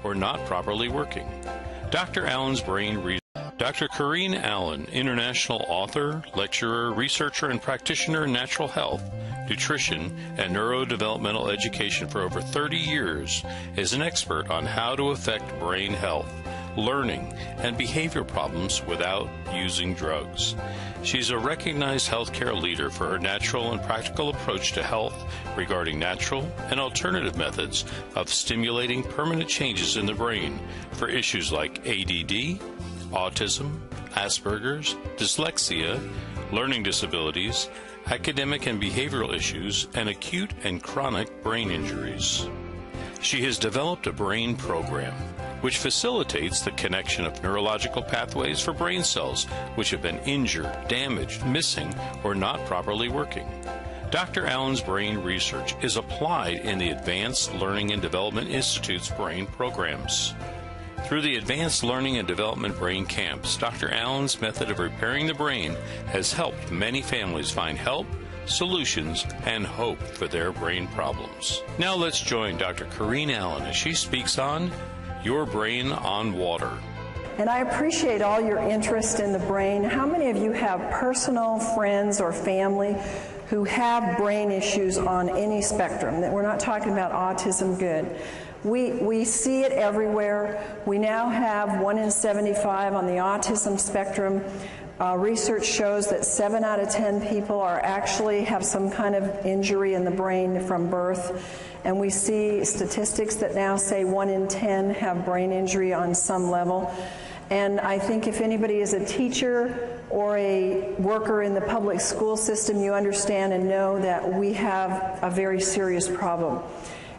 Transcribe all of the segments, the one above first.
or not properly working. Dr. Allen's Brain Research. Dr. Corinne Allen, international author, lecturer, researcher, and practitioner in natural health, nutrition, and neurodevelopmental education for over 30 years, is an expert on how to affect brain health, learning, and behavior problems without using drugs. She's a recognized healthcare leader for her natural and practical approach to health regarding natural and alternative methods of stimulating permanent changes in the brain for issues like ADD, autism, Asperger's, dyslexia, learning disabilities, academic and behavioral issues, and acute and chronic brain injuries. She has developed a brain program which facilitates the connection of neurological pathways for brain cells which have been injured, damaged, missing, or not properly working. Dr. Allen's Brain Research is applied in the Advanced Learning and Development Institute's brain programs. Through the Advanced Learning and Development Brain Camps, Dr. Allen's method of repairing the brain has helped many families find help, solutions, and hope for their brain problems. Now let's join Dr. Corinne Allen as she speaks on Your Brain on Water. And I appreciate all your interest in the brain. How many of you have personal friends or family who have brain issues on any spectrum? That we're not talking about autism, good. We see it everywhere. We now have 1 in 75 on the autism spectrum. Research shows that 7 out of 10 people actually have some kind of injury in the brain from birth. And we see statistics that now say 1 in 10 have brain injury on some level. And I think if anybody is a teacher or a worker in the public school system, you understand and know that we have a very serious problem.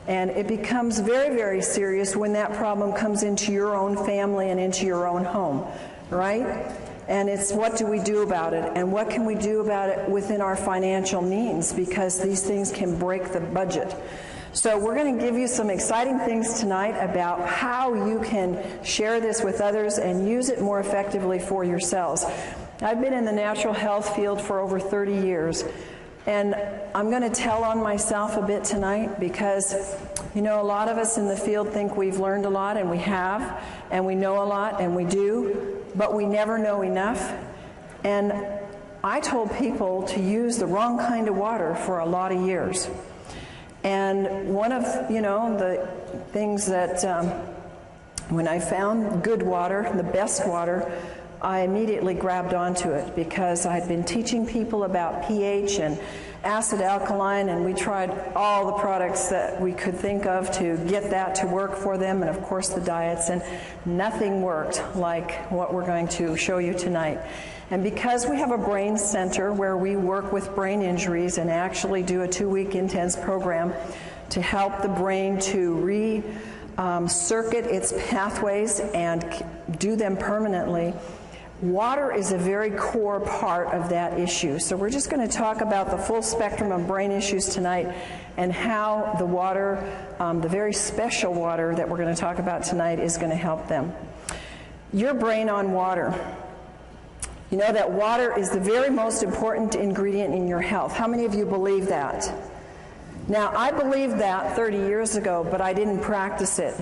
And it becomes very, very serious when that problem comes into your own family and into your own home, right? And it's what do we do about it? And what can we do about it within our financial means? Because these things can break the budget. So we're going to give you some exciting things tonight about how you can share this with others and use it more effectively for yourselves. I've been in the natural health field for over 30 years. And I'm going to tell on myself a bit tonight because, you know, a lot of us in the field think we've learned a lot, and we have, and we know a lot, and we do, but we never know enough. And I told people to use the wrong kind of water for a lot of years. And one of, you know, the things that when I found good water, the best water, I immediately grabbed onto it because I'd been teaching people about pH and acid alkaline, and we tried all the products that we could think of to get that to work for them, and of course the diets, and nothing worked like what we're going to show you tonight. And because we have a brain center where we work with brain injuries and actually do a 2-week intense program to help the brain to circuit its pathways and do them permanently, water is a very core part of that issue. So we're just going to talk about the full spectrum of brain issues tonight and how the water, the very special water that we're going to talk about tonight, is going to help them. Your brain on water. You know that water is the very most important ingredient in your health. How many of you believe that? Now, I believed that 30 years ago, but I didn't practice it.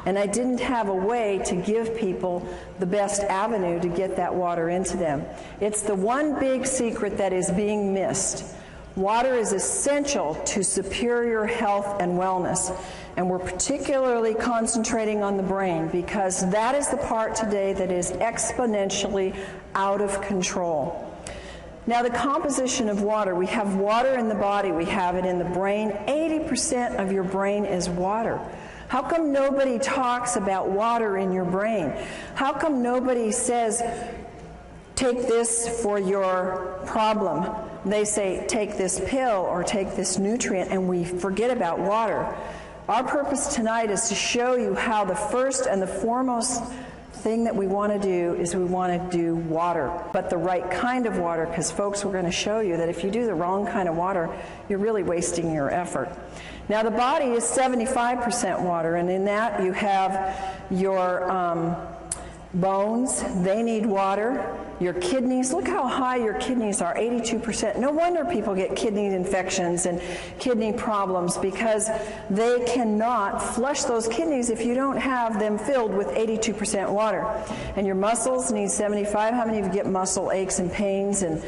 And I didn't have a way to give people the best avenue to get that water into them. It's the one big secret that is being missed. Water is essential to superior health and wellness. And we're particularly concentrating on the brain because that is the part today that is exponentially out of control. Now, the composition of water. We have water in the body. We have it in the brain. 80% of your brain is water. How come nobody talks about water in your brain? How come nobody says, take this for your problem? They say, take this pill or take this nutrient, and we forget about water. Our purpose tonight is to show you how the first and the foremost thing that we want to do is we want to do water, but the right kind of water, because folks, we're going to show you that if you do the wrong kind of water, you're really wasting your effort. Now, the body is 75% water, and in that you have your bones. They need water. Your kidneys, look how high your kidneys are, 82%. No wonder people get kidney infections and kidney problems, because they cannot flush those kidneys if you don't have them filled with 82% water. And your muscles need 75. How many of you get muscle aches and pains, and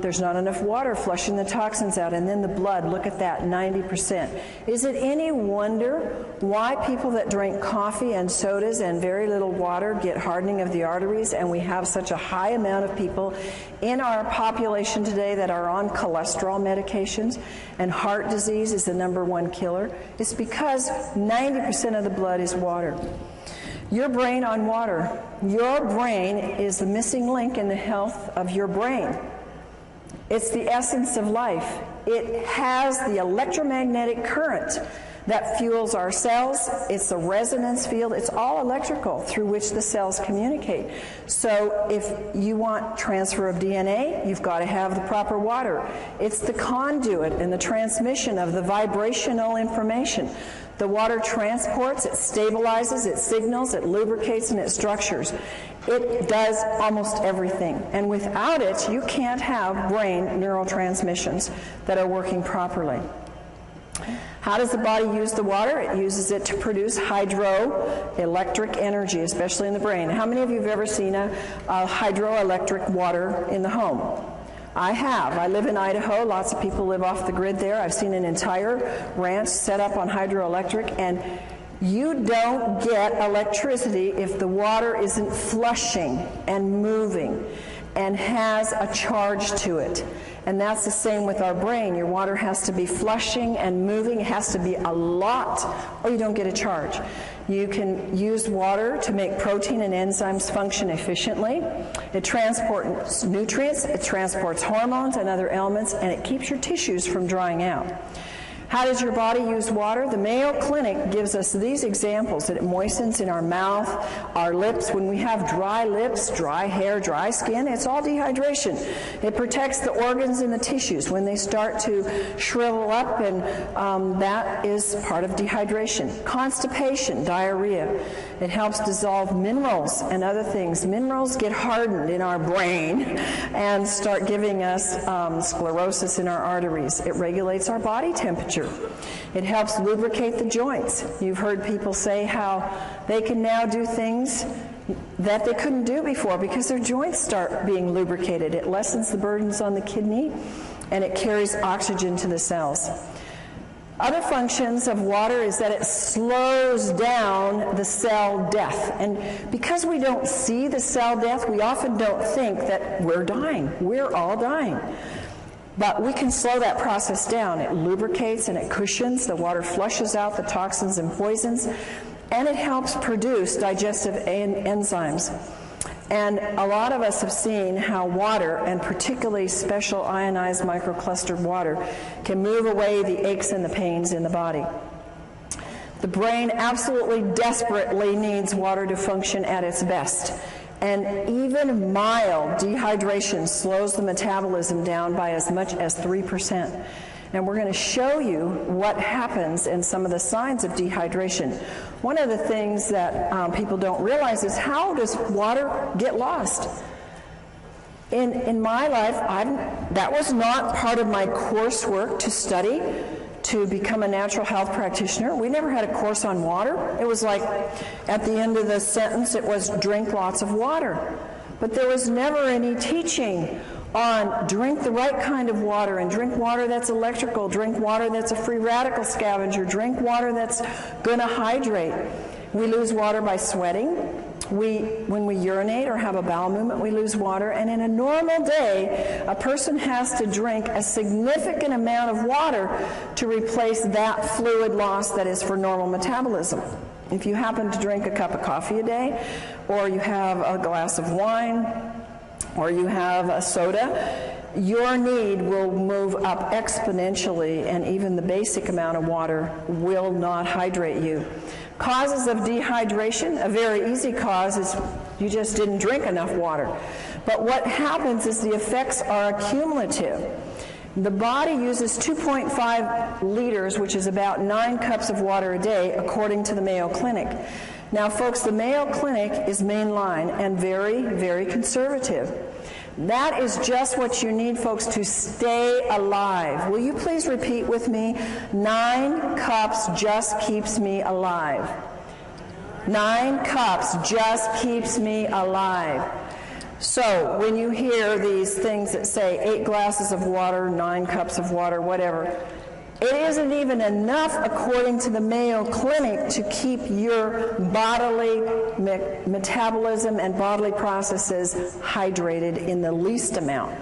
there's not enough water flushing the toxins out? And then the blood, look at that, 90%. Is it any wonder why people that drink coffee and sodas and very little water get hardening of the arteries, and we have such a high amount of people in our population today that are on cholesterol medications, and heart disease is the #1 killer? It's because 90% of the blood is water. Your brain on water. Your brain is the missing link in the health of your brain. It's the essence of life. It has the electromagnetic current that fuels our cells. It's the resonance field. It's all electrical through which the cells communicate. So if you want transfer of DNA, you've got to have the proper water. It's the conduit and the transmission of the vibrational information. The water transports, it stabilizes, it signals, it lubricates, and it structures. It does almost everything. And without it, you can't have brain neurotransmissions that are working properly. How does the body use the water? It uses it to produce hydroelectric energy, especially in the brain. How many of you have ever seen a hydroelectric water in the home? I have. I live in Idaho. Lots of people live off the grid there. I've seen an entire ranch set up on hydroelectric, and you don't get electricity if the water isn't flushing and moving and has a charge to it. And that's the same with our brain. Your water has to be flushing and moving. It has to be a lot, or you don't get a charge. You can use water to make protein and enzymes function efficiently. It transports nutrients, it transports hormones and other elements, and it keeps your tissues from drying out. How does your body use water? The Mayo Clinic gives us these examples, that it moistens in our mouth, our lips. When we have dry lips, dry hair, dry skin, it's all dehydration. It protects the organs and the tissues when they start to shrivel up, and that is part of dehydration. Constipation, diarrhea. It helps dissolve minerals and other things. Minerals get hardened in our brain and start giving us sclerosis in our arteries. It regulates our body temperature. It helps lubricate the joints. You've heard people say how they can now do things that they couldn't do before because their joints start being lubricated. It lessens the burdens on the kidney, and it carries oxygen to the cells. Other functions of water is that it slows down the cell death. And because we don't see the cell death, we often don't think that we're dying. We're all dying. But we can slow that process down. It lubricates and it cushions. The water flushes out the toxins and poisons, and it helps produce digestive enzymes. And a lot of us have seen how water, and particularly special ionized microclustered water, can move away the aches and the pains in the body. The brain absolutely desperately needs water to function at its best. And even mild dehydration slows the metabolism down by as much as 3%. And we're going to show you what happens and some of the signs of dehydration. One of the things that people don't realize is, how does water get lost? In my life, that was not part of my coursework to study to become a natural health practitioner. We never had a course on water. It was like, at the end of the sentence, it was drink lots of water. But there was never any teaching on drink the right kind of water, and drink water that's electrical, drink water that's a free radical scavenger, drink water that's going to hydrate. We lose water by sweating. When we urinate or have a bowel movement, we lose water. And in a normal day, a person has to drink a significant amount of water to replace that fluid loss that is for normal metabolism. If you happen to drink a cup of coffee a day, or you have a glass of wine, or you have a soda, your need will move up exponentially, and even the basic amount of water will not hydrate you. Causes of dehydration, a very easy cause is you just didn't drink enough water. But what happens is the effects are cumulative. The body uses 2.5 liters, which is about 9 cups of water a day, according to the Mayo Clinic. Now, folks, the Mayo Clinic is mainline and very, very conservative. That is just what you need, folks, to stay alive. Will you please repeat with me? 9 cups just keeps me alive. 9 cups just keeps me alive. So when you hear these things that say 8 glasses of water, 9 cups of water, whatever, it isn't even enough, according to the Mayo Clinic, to keep your bodily metabolism and bodily processes hydrated in the least amount.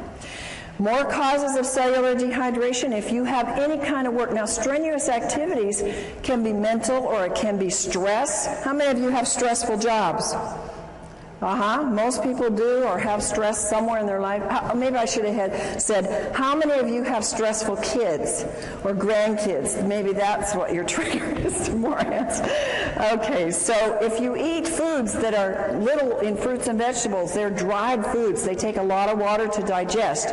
More causes of cellular dehydration if you have any kind of work. Now, strenuous activities can be mental or it can be stress. How many of you have stressful jobs? Most people do or have stress somewhere in their life. Maybe I should have said, how many of you have stressful kids or grandkids? Maybe that's what your trigger is to more hands. Okay, so if you eat foods that are little in fruits and vegetables, they're dried foods. They take a lot of water to digest.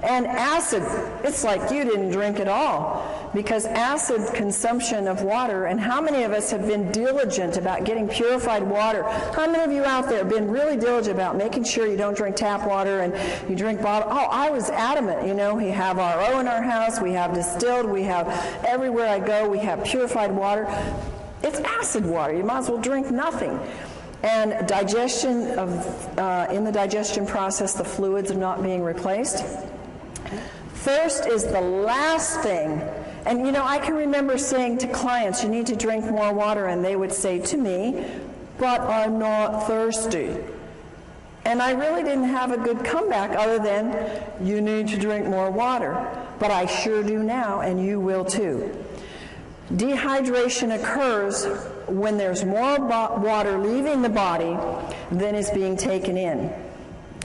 And acid, it's like you didn't drink at all, because acid consumption of water, and how many of us have been diligent about getting purified water? How many of you out there have been really diligent about making sure you don't drink tap water and you drink bottled? Oh, I was adamant, you know, we have RO in our house, we have distilled, we have everywhere I go, we have purified water. It's acid water, you might as well drink nothing. And digestion in the digestion process, the fluids are not being replaced. Thirst is the last thing. And you know, I can remember saying to clients, you need to drink more water, and they would say to me, but I'm not thirsty. And I really didn't have a good comeback other than, you need to drink more water. But I sure do now, and you will too. Dehydration occurs when there's more water leaving the body than is being taken in.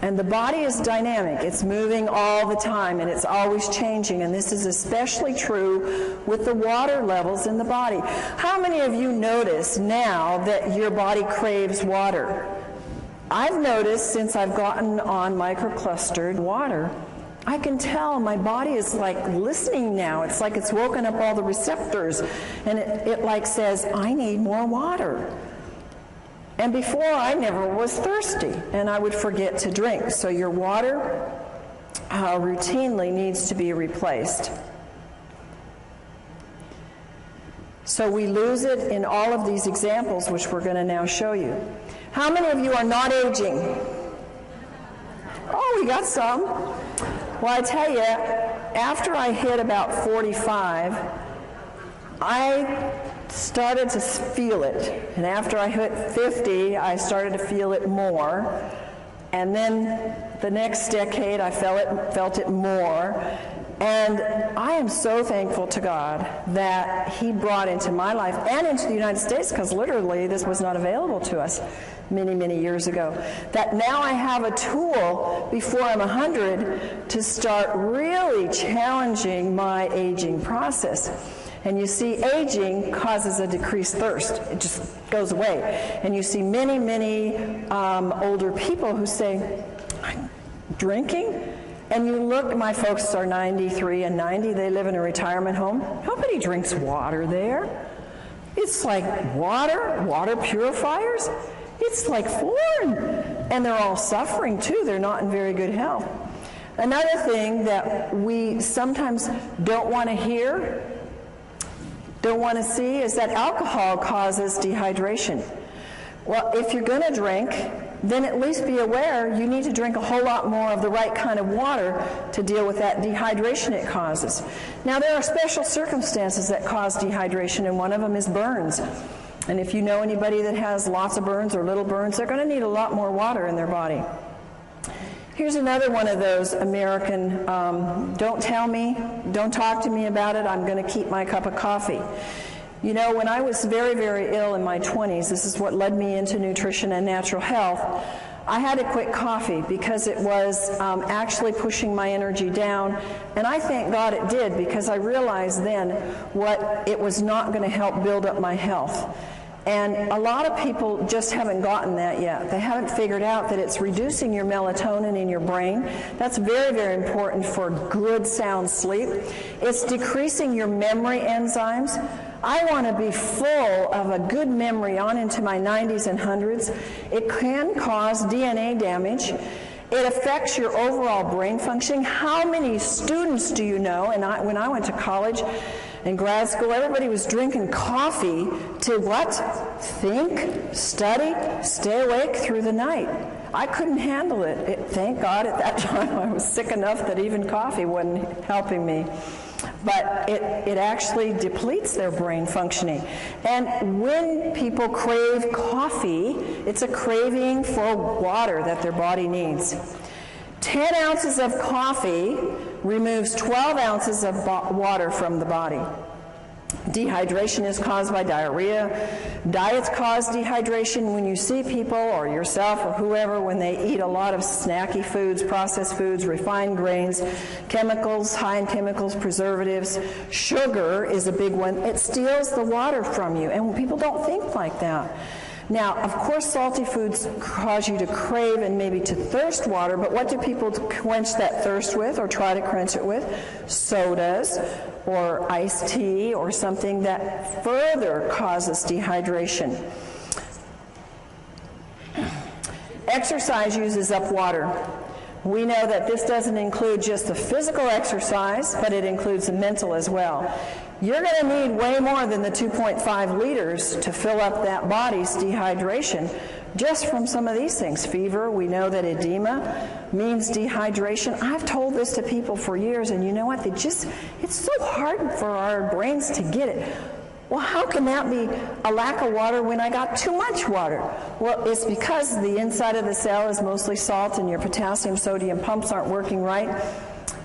And the body is dynamic. It's moving all the time, and it's always changing. And this is especially true with the water levels in the body. How many of you notice now that your body craves water? I've noticed since I've gotten on microclustered water, I can tell my body is like listening now. It's like it's woken up all the receptors, and it like says, I need more water. And before, I never was thirsty, and I would forget to drink. So your water routinely needs to be replaced. So we lose it in all of these examples, which we're going to now show you. How many of you are not aging? Oh, we got some. Well, I tell you, after I hit about 45, I started to feel it. And after I hit 50, I started to feel it more. And then the next decade, I felt it more. And I am so thankful to God that He brought into my life and into the United States, because literally this was not available to us many, many years ago, that now I have a tool before I'm 100 to start really challenging my aging process. And you see, aging causes a decreased thirst. It just goes away. And you see many, many older people who say, I'm drinking? And you look, my folks are 93 and 90. They live in a retirement home. Nobody drinks water there. It's like water purifiers. It's like foreign. And they're all suffering, too. They're not in very good health. Another thing that we sometimes don't want to hear, don't want to see, is that alcohol causes dehydration. Well, if you're going to drink, then at least be aware you need to drink a whole lot more of the right kind of water to deal with that dehydration it causes. Now, there are special circumstances that cause dehydration, and one of them is burns. And if you know anybody that has lots of burns or little burns, they're going to need a lot more water in their body. Here's another one of those American, don't tell me, don't talk to me about it, I'm going to keep my cup of coffee. You know, when I was very, very ill in my 20s, this is what led me into nutrition and natural health, I had to quit coffee because it was actually pushing my energy down. And I thank God it did, because I realized then what it was not going to help build up my health. And a lot of people just haven't gotten that yet. They haven't figured out that it's reducing your melatonin in your brain. That's very, very important for good, sound sleep. It's decreasing your memory enzymes. I want to be full of a good memory on into my 90s and 100s. It can cause DNA damage. It affects your overall brain functioning. How many students do you know? And when I went to college and grad school, everybody was drinking coffee to what? Think, study, stay awake through the night. I couldn't handle it. Thank God at that time I was sick enough that even coffee wasn't helping me. But it actually depletes their brain functioning. And when people crave coffee, it's a craving for water that their body needs. 10 ounces of coffee removes 12 ounces of water from the body. Dehydration is caused by diarrhea. Diets cause dehydration. When you see people or yourself or whoever, when they eat a lot of snacky foods, processed foods, refined grains, chemicals, high in chemicals, preservatives, sugar is a big one. It steals the water from you, and people don't think like that. Now, of course, salty foods cause you to crave and maybe to thirst water, but what do people quench that thirst with or try to quench it with? Sodas or iced tea or something that further causes dehydration. Exercise uses up water. We know that this doesn't include just the physical exercise, but it includes the mental as well. You're going to need way more than the 2.5 liters to fill up that body's dehydration just from some of these things. Fever, we know that edema means dehydration. I've told this to people for years, and you know what? It's so hard for our brains to get it. Well, how can that be a lack of water when I got too much water? Well, it's because the inside of the cell is mostly salt and your potassium, sodium pumps aren't working right.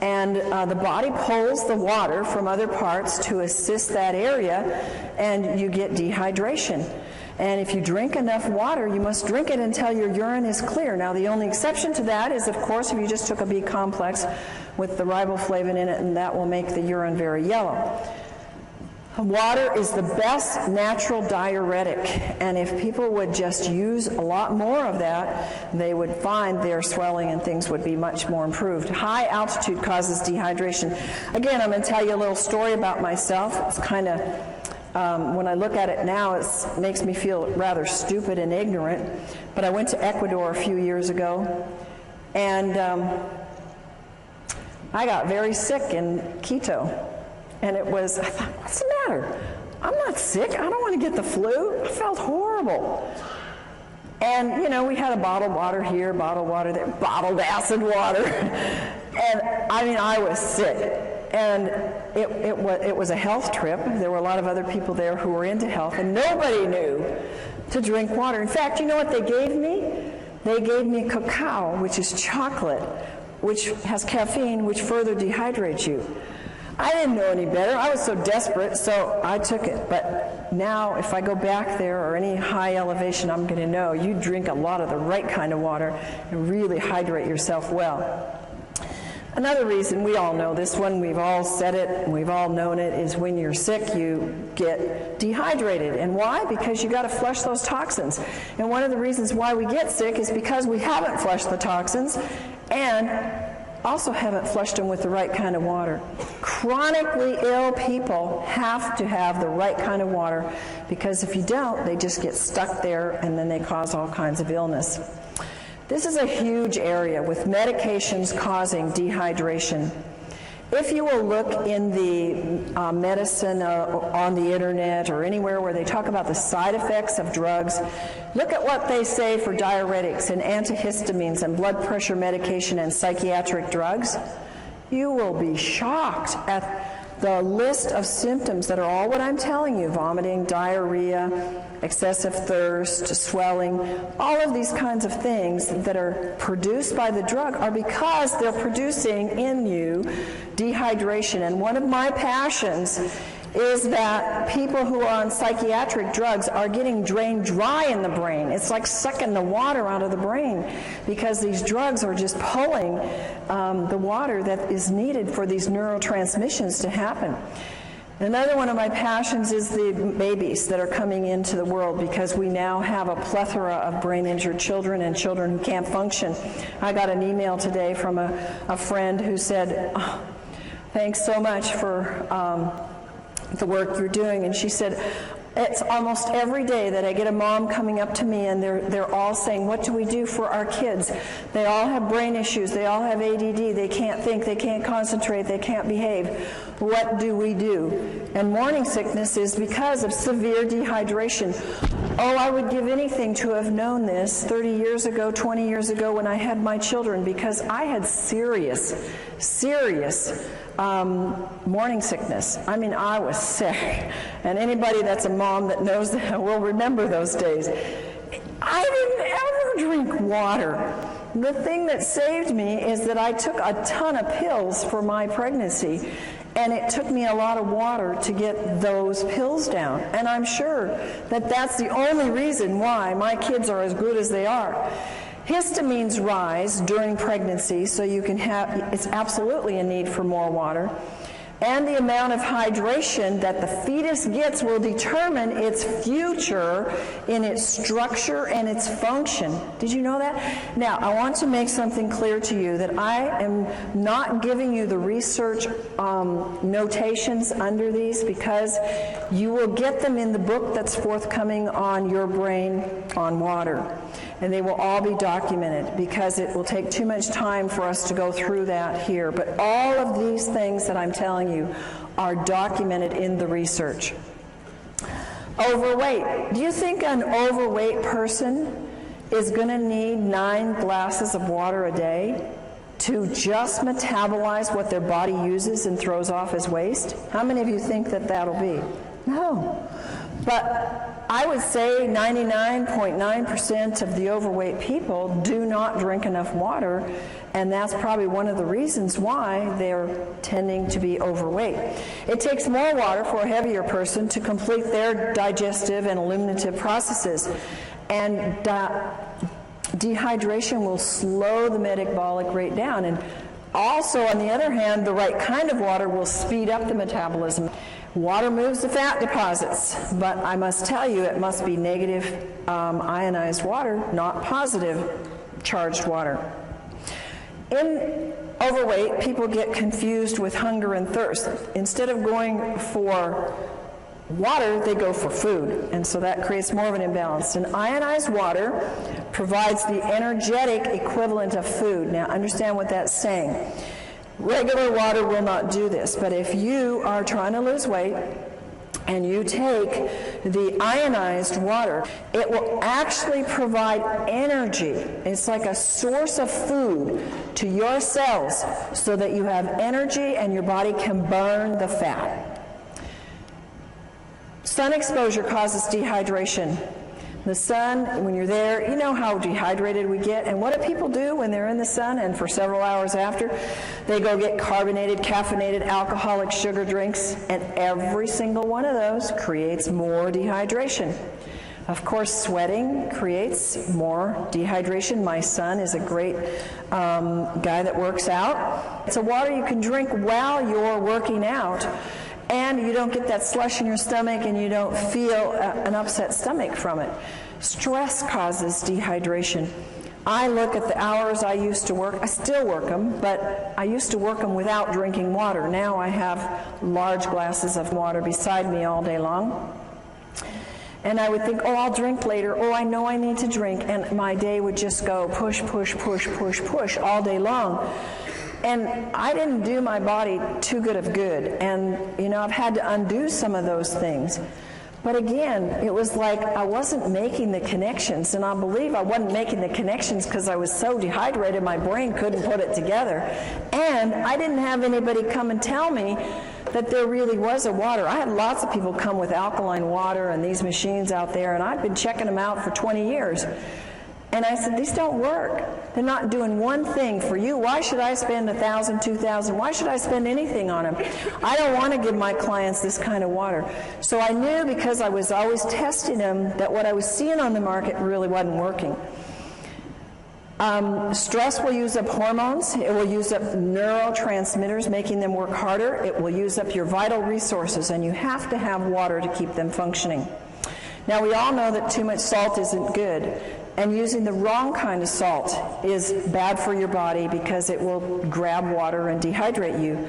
And the body pulls the water from other parts to assist that area, and you get dehydration. And if you drink enough water, you must drink it until your urine is clear. Now, the only exception to that is, of course, if you just took a B complex with the riboflavin in it, and that will make the urine very yellow. Water is the best natural diuretic, and if people would just use a lot more of that, they would find their swelling and things would be much more improved. High altitude causes dehydration. Again, I'm going to tell you a little story about myself. It's kind of, when I look at it now, it makes me feel rather stupid and ignorant, but I went to Ecuador a few years ago, and I got very sick in Quito. And I thought, what's the matter? I'm not sick. I don't want to get the flu. I felt horrible. And, we had a bottled water here, bottled water there, bottled acid water. And, I was sick. And it was a health trip. There were a lot of other people there who were into health, and nobody knew to drink water. In fact, you know what they gave me? They gave me cacao, which is chocolate, which has caffeine, which further dehydrates you. I didn't know any better. I was so desperate, so I took it. But now, if I go back there or any high elevation, I'm going to know you drink a lot of the right kind of water and really hydrate yourself well. Another reason, we all know this one, we've all said it, and we've all known it, is when you're sick, you get dehydrated. And why? Because you got to flush those toxins. And one of the reasons why we get sick is because we haven't flushed the toxins, and also haven't flushed them with the right kind of water. Chronically ill people have to have the right kind of water, because if you don't, they just get stuck there and then they cause all kinds of illness. This is a huge area with medications causing dehydration. If you will look in the medicine on the internet or anywhere where they talk about the side effects of drugs, look at what they say for diuretics and antihistamines and blood pressure medication and psychiatric drugs. You will be shocked at the list of symptoms that are all what I'm telling you: vomiting, diarrhea, excessive thirst, swelling. All of these kinds of things that are produced by the drug are because they're producing in you dehydration. And one of my passions is that people who are on psychiatric drugs are getting drained dry in the brain. It's like sucking the water out of the brain, because these drugs are just pulling the water that is needed for these neurotransmissions to happen. Another one of my passions is the babies that are coming into the world, because we now have a plethora of brain-injured children and children who can't function. I got an email today from a friend who said, "Oh, thanks so much for the work you're doing. And she said, it's almost every day that I get a mom coming up to me and they're all saying, what do we do for our kids? They all have brain issues. They all have ADD. They can't think. They can't concentrate. They can't behave. What do we do? And morning sickness is because of severe dehydration. Oh, I would give anything to have known this 30 years ago, 20 years ago when I had my children, because I had serious morning sickness. I mean, I was sick. And anybody that's a mom that knows that will remember those days. I didn't ever drink water. The thing that saved me is that I took a ton of pills for my pregnancy, and it took me a lot of water to get those pills down. And I'm sure that that's the only reason why my kids are as good as they are. Histamines rise during pregnancy, so you can have, it's absolutely a need for more water. And the amount of hydration that the fetus gets will determine its future in its structure and its function. Did you know that? Now, I want to make something clear to you that I am not giving you the research notations under these, because you will get them in the book that's forthcoming on Your Brain on Water. And they will all be documented, because it will take too much time for us to go through that here. But all of these things that I'm telling you are documented in the research. Overweight. Do you think an overweight person is going to need 9 glasses of water a day to just metabolize what their body uses and throws off as waste? How many of you think that that'll be? No. But I would say 99.9% of the overweight people do not drink enough water, and that's probably one of the reasons why they're tending to be overweight. It takes more water for a heavier person to complete their digestive and eliminative processes, and dehydration will slow the metabolic rate down. And also, on the other hand, the right kind of water will speed up the metabolism. Water moves the fat deposits, but I must tell you, it must be negative ionized water, not positive charged water. In overweight, people get confused with hunger and thirst. Instead of going for water, they go for food, and so that creates more of an imbalance. And ionized water provides the energetic equivalent of food. Now, understand what that's saying. Regular water will not do this, but if you are trying to lose weight and you take the ionized water, it will actually provide energy. It's like a source of food to your cells so that you have energy and your body can burn the fat. Sun exposure causes dehydration. The sun, when you're there, you know how dehydrated we get. And what do people do when they're in the sun and for several hours after? They go get carbonated, caffeinated, alcoholic sugar drinks, and every single one of those creates more dehydration. Of course, sweating creates more dehydration. My son is a great guy that works out. It's a water you can drink while you're working out, and you don't get that slush in your stomach, and you don't feel an upset stomach from it. Stress causes dehydration. I look at the hours I used to work. I still work them, but I used to work them without drinking water. Now I have large glasses of water beside me all day long. And I would think, oh, I'll drink later. Oh, I know I need to drink. And my day would just go push, push, push, push, push all day long. And I didn't do my body too good of good. And, you know, I've had to undo some of those things. But again, it was like I wasn't making the connections. And I believe I wasn't making the connections because I was so dehydrated my brain couldn't put it together. And I didn't have anybody come and tell me that there really was a water. I had lots of people come with alkaline water and these machines out there, and I've been checking them out for 20 years. And I said, these don't work. They're not doing one thing for you. Why should I spend $1,000, $2,000? Why should I spend anything on them? I don't want to give my clients this kind of water. So I knew, because I was always testing them, that what I was seeing on the market really wasn't working. Stress will use up hormones. It will use up neurotransmitters, making them work harder. It will use up your vital resources, and you have to have water to keep them functioning. Now, we all know that too much salt isn't good, and using the wrong kind of salt is bad for your body because it will grab water and dehydrate you.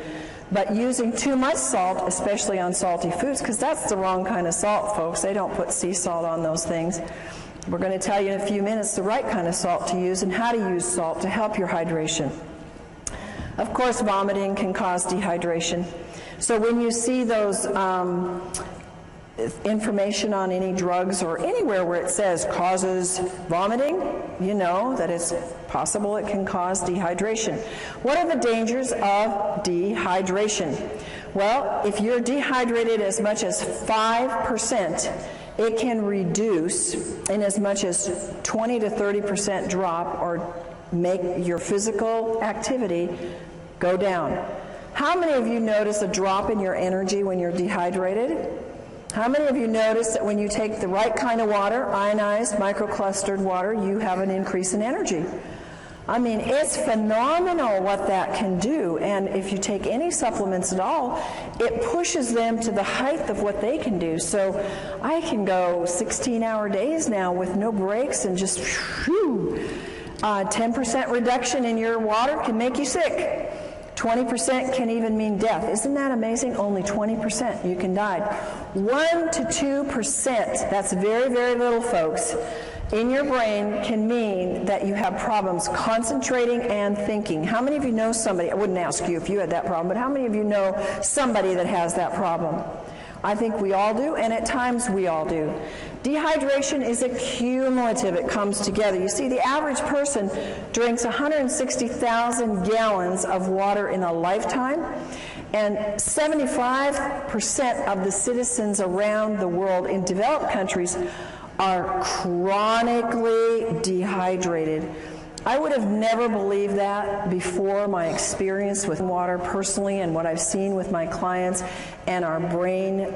But using too much salt, especially on salty foods, because that's the wrong kind of salt, folks. They don't put sea salt on those things. We're going to tell you in a few minutes the right kind of salt to use and how to use salt to help your hydration. Of course, vomiting can cause dehydration. So when you see those information on any drugs or anywhere where it says causes vomiting, you know that it's possible it can cause dehydration. What are the dangers of dehydration? Well, if you're dehydrated as much as 5%, it can reduce in as much as 20 to 30% drop or make your physical activity go down. How many of you notice a drop in your energy when you're dehydrated? How many of you notice that when you take the right kind of water, ionized, microclustered water, you have an increase in energy? I mean, it's phenomenal what that can do, and if you take any supplements at all, it pushes them to the height of what they can do. So I can go 16-hour days now with no breaks and just 10% reduction in your water can make you sick. 20% can even mean death. Isn't that amazing? Only 20% you can die. 1 to 2%, that's very, very little, folks, in your brain can mean that you have problems concentrating and thinking. How many of you know somebody, I wouldn't ask you if you had that problem, but how many of you know somebody that has that problem? I think we all do, and at times we all do. Dehydration is accumulative. It comes together. You see, the average person drinks 160,000 gallons of water in a lifetime, and 75% of the citizens around the world in developed countries are chronically dehydrated. I would have never believed that before my experience with water personally and what I've seen with my clients and our brain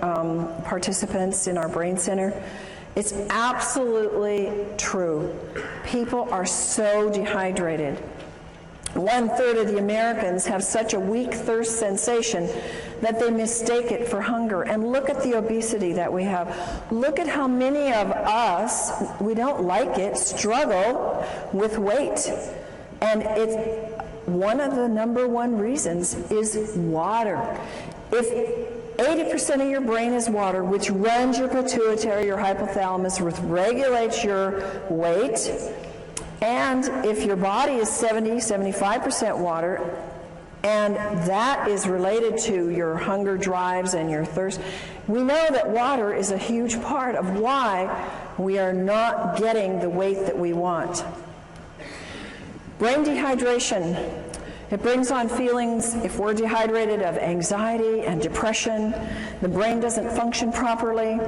participants in our brain center. It's absolutely true. People are so dehydrated. 1/3 of the Americans have such a weak thirst sensation that they mistake it for hunger. And look at the obesity that we have. Look at how many of us, we don't like it, struggle with weight. And it's one of the number one reasons is water. If 80% of your brain is water, which runs your pituitary, your hypothalamus, which regulates your weight, and if your body is 75% water, and that is related to your hunger drives and your thirst, we know that water is a huge part of why we are not getting the weight that we want. Brain dehydration. It brings on feelings, if we're dehydrated, of anxiety and depression. The brain doesn't function properly.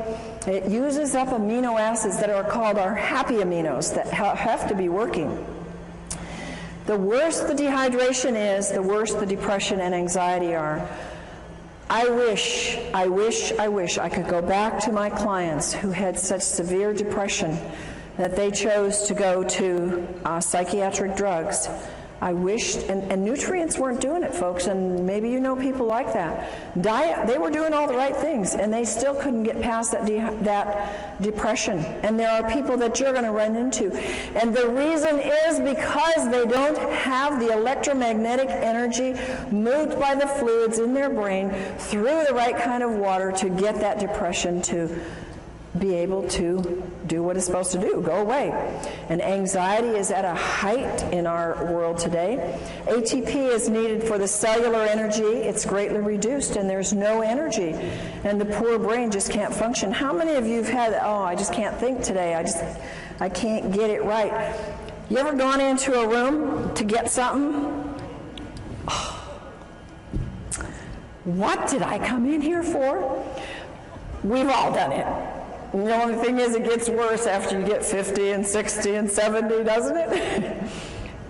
It uses up amino acids that are called our happy aminos that have to be working. The worse the dehydration is, the worse the depression and anxiety are. I wish I could go back to my clients who had such severe depression that they chose to go to psychiatric drugs. I wished, and nutrients weren't doing it, folks, and maybe you know people like that. Diet, they were doing all the right things, and they still couldn't get past that depression. And there are people that you're going to run into. And the reason is because they don't have the electromagnetic energy moved by the fluids in their brain through the right kind of water to get that depression to be able to do what it's supposed to do, go away. And anxiety is at a height in our world today. ATP is needed for the cellular energy. It's greatly reduced, and there's no energy. And the poor brain just can't function. How many of you have had, I just can't think today. I can't get it right. You ever gone into a room to get something? What did I come in here for? We've all done it. And the only thing is, it gets worse after you get 50 and 60 and 70, doesn't it?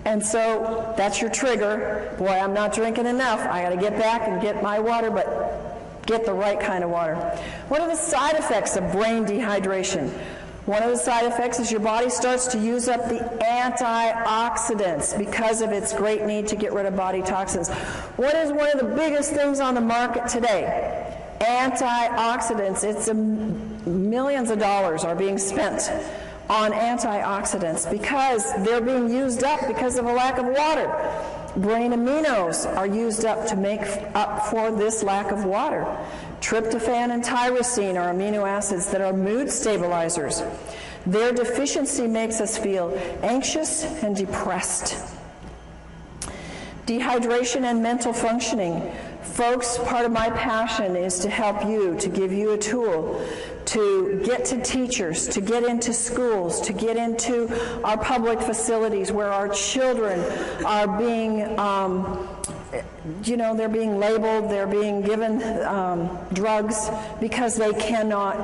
And so that's your trigger. Boy, I'm not drinking enough. I got to get back and get my water, but get the right kind of water. What are the side effects of brain dehydration? One of the side effects is your body starts to use up the antioxidants because of its great need to get rid of body toxins. What is one of the biggest things on the market today? Antioxidants. It's millions of dollars are being spent on antioxidants because they're being used up because of a lack of water. Brain aminos are used up to make up for this lack of water. Tryptophan and tyrosine are amino acids that are mood stabilizers. Their deficiency makes us feel anxious and depressed. Dehydration and mental functioning. Folks, part of my passion is to help you, to give you a tool to get to teachers, to get into schools, to get into our public facilities where our children are being, they're being labeled, they're being given drugs because they cannot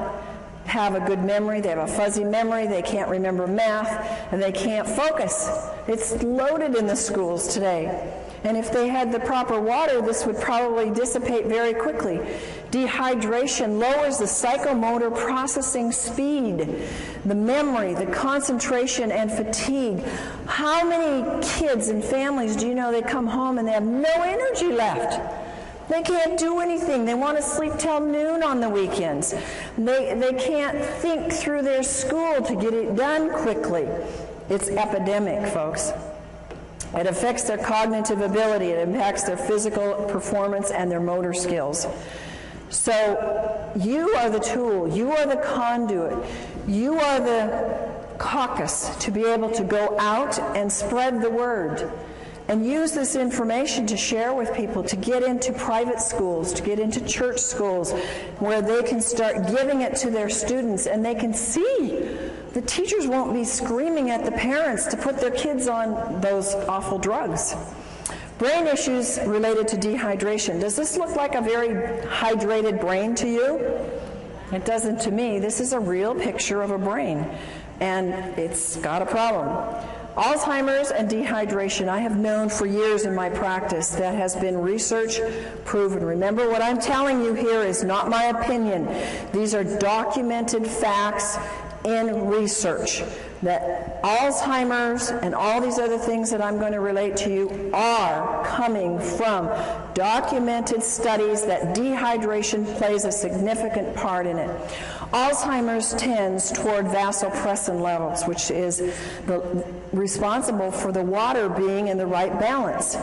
have a good memory, they have a fuzzy memory, they can't remember math, and they can't focus. It's loaded in the schools today. And if they had the proper water, this would probably dissipate very quickly. Dehydration lowers the psychomotor processing speed, the memory, the concentration, and fatigue. How many kids and families do you know they come home and they have no energy left? They can't do anything. They want to sleep till noon on the weekends. They can't think through their school to get it done quickly. It's epidemic, folks. It affects their cognitive ability. It impacts their physical performance and their motor skills. So you are the tool. You are the conduit. You are the caucus to be able to go out and spread the word and use this information to share with people, to get into private schools, to get into church schools where they can start giving it to their students and they can see. The teachers won't be screaming at the parents to put their kids on those awful drugs. Brain issues related to dehydration. Does this look like a very hydrated brain to you? It doesn't to me. This is a real picture of a brain, and it's got a problem. Alzheimer's and dehydration, I have known for years in my practice. That has been research proven. Remember, what I'm telling you here is not my opinion. These are documented facts in research that Alzheimer's and all these other things that I'm going to relate to you are coming from documented studies that dehydration plays a significant part in it. Alzheimer's tends toward vasopressin levels, which is responsible for the water being in the right balance.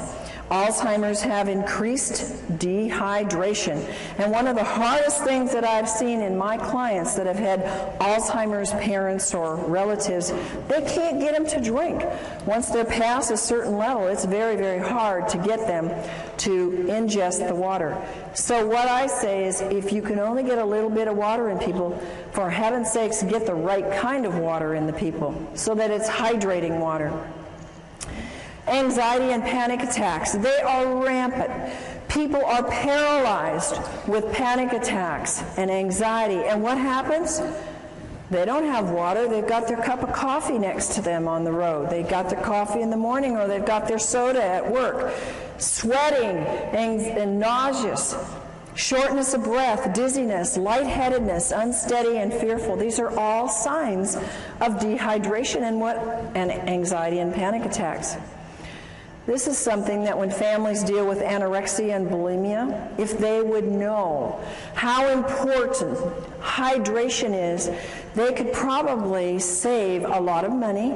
Alzheimer's have increased dehydration. And one of the hardest things that I've seen in my clients that have had Alzheimer's parents or relatives, they can't get them to drink. Once they're past a certain level, it's very, very hard to get them to ingest the water. So what I say is, if you can only get a little bit of water in people, for heaven's sakes, get the right kind of water in the people so that it's hydrating water. Anxiety and panic attacks, they are rampant. People are paralyzed with panic attacks and anxiety. And what happens? They don't have water. They've got their cup of coffee next to them on the road. They've got their coffee in the morning, or they've got their soda at work. Sweating and nauseous, shortness of breath, dizziness, lightheadedness, unsteady and fearful. These are all signs of dehydration and anxiety and panic attacks. This is something that when families deal with anorexia and bulimia, if they would know how important hydration is, they could probably save a lot of money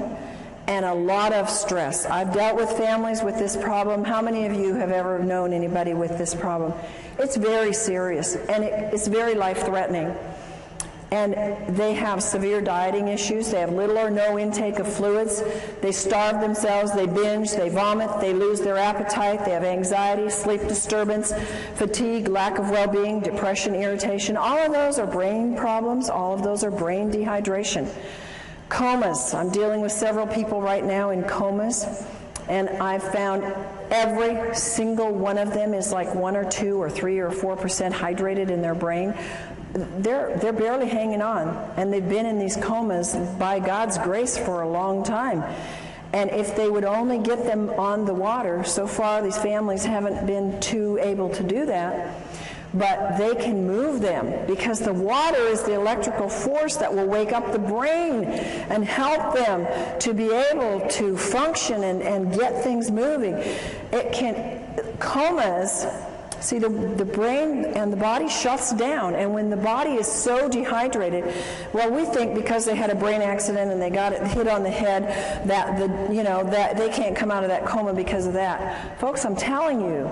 and a lot of stress. I've dealt with families with this problem. How many of you have ever known anybody with this problem? It's very serious, and it's very life-threatening. And they have severe dieting issues. They have little or no intake of fluids. They starve themselves. They binge. They vomit. They lose their appetite. They have anxiety, sleep disturbance, fatigue, lack of well-being, depression, irritation. All of those are brain problems. All of those are brain dehydration. Comas. I'm dealing with several people right now in comas. And I've found every single one of them is like 1 or 2 or 3 or 4% hydrated in their brain. They're barely hanging on, and they've been in these comas by God's grace for a long time. And if they would only get them on the water, so far these families haven't been too able to do that, but they can move them because the water is the electrical force that will wake up the brain and help them to be able to function and get things moving. Comas See, the brain and the body shuts down, and when the body is so dehydrated, well, we think because they had a brain accident and they got it hit on the head that that they can't come out of that coma because of that. Folks, I'm telling you,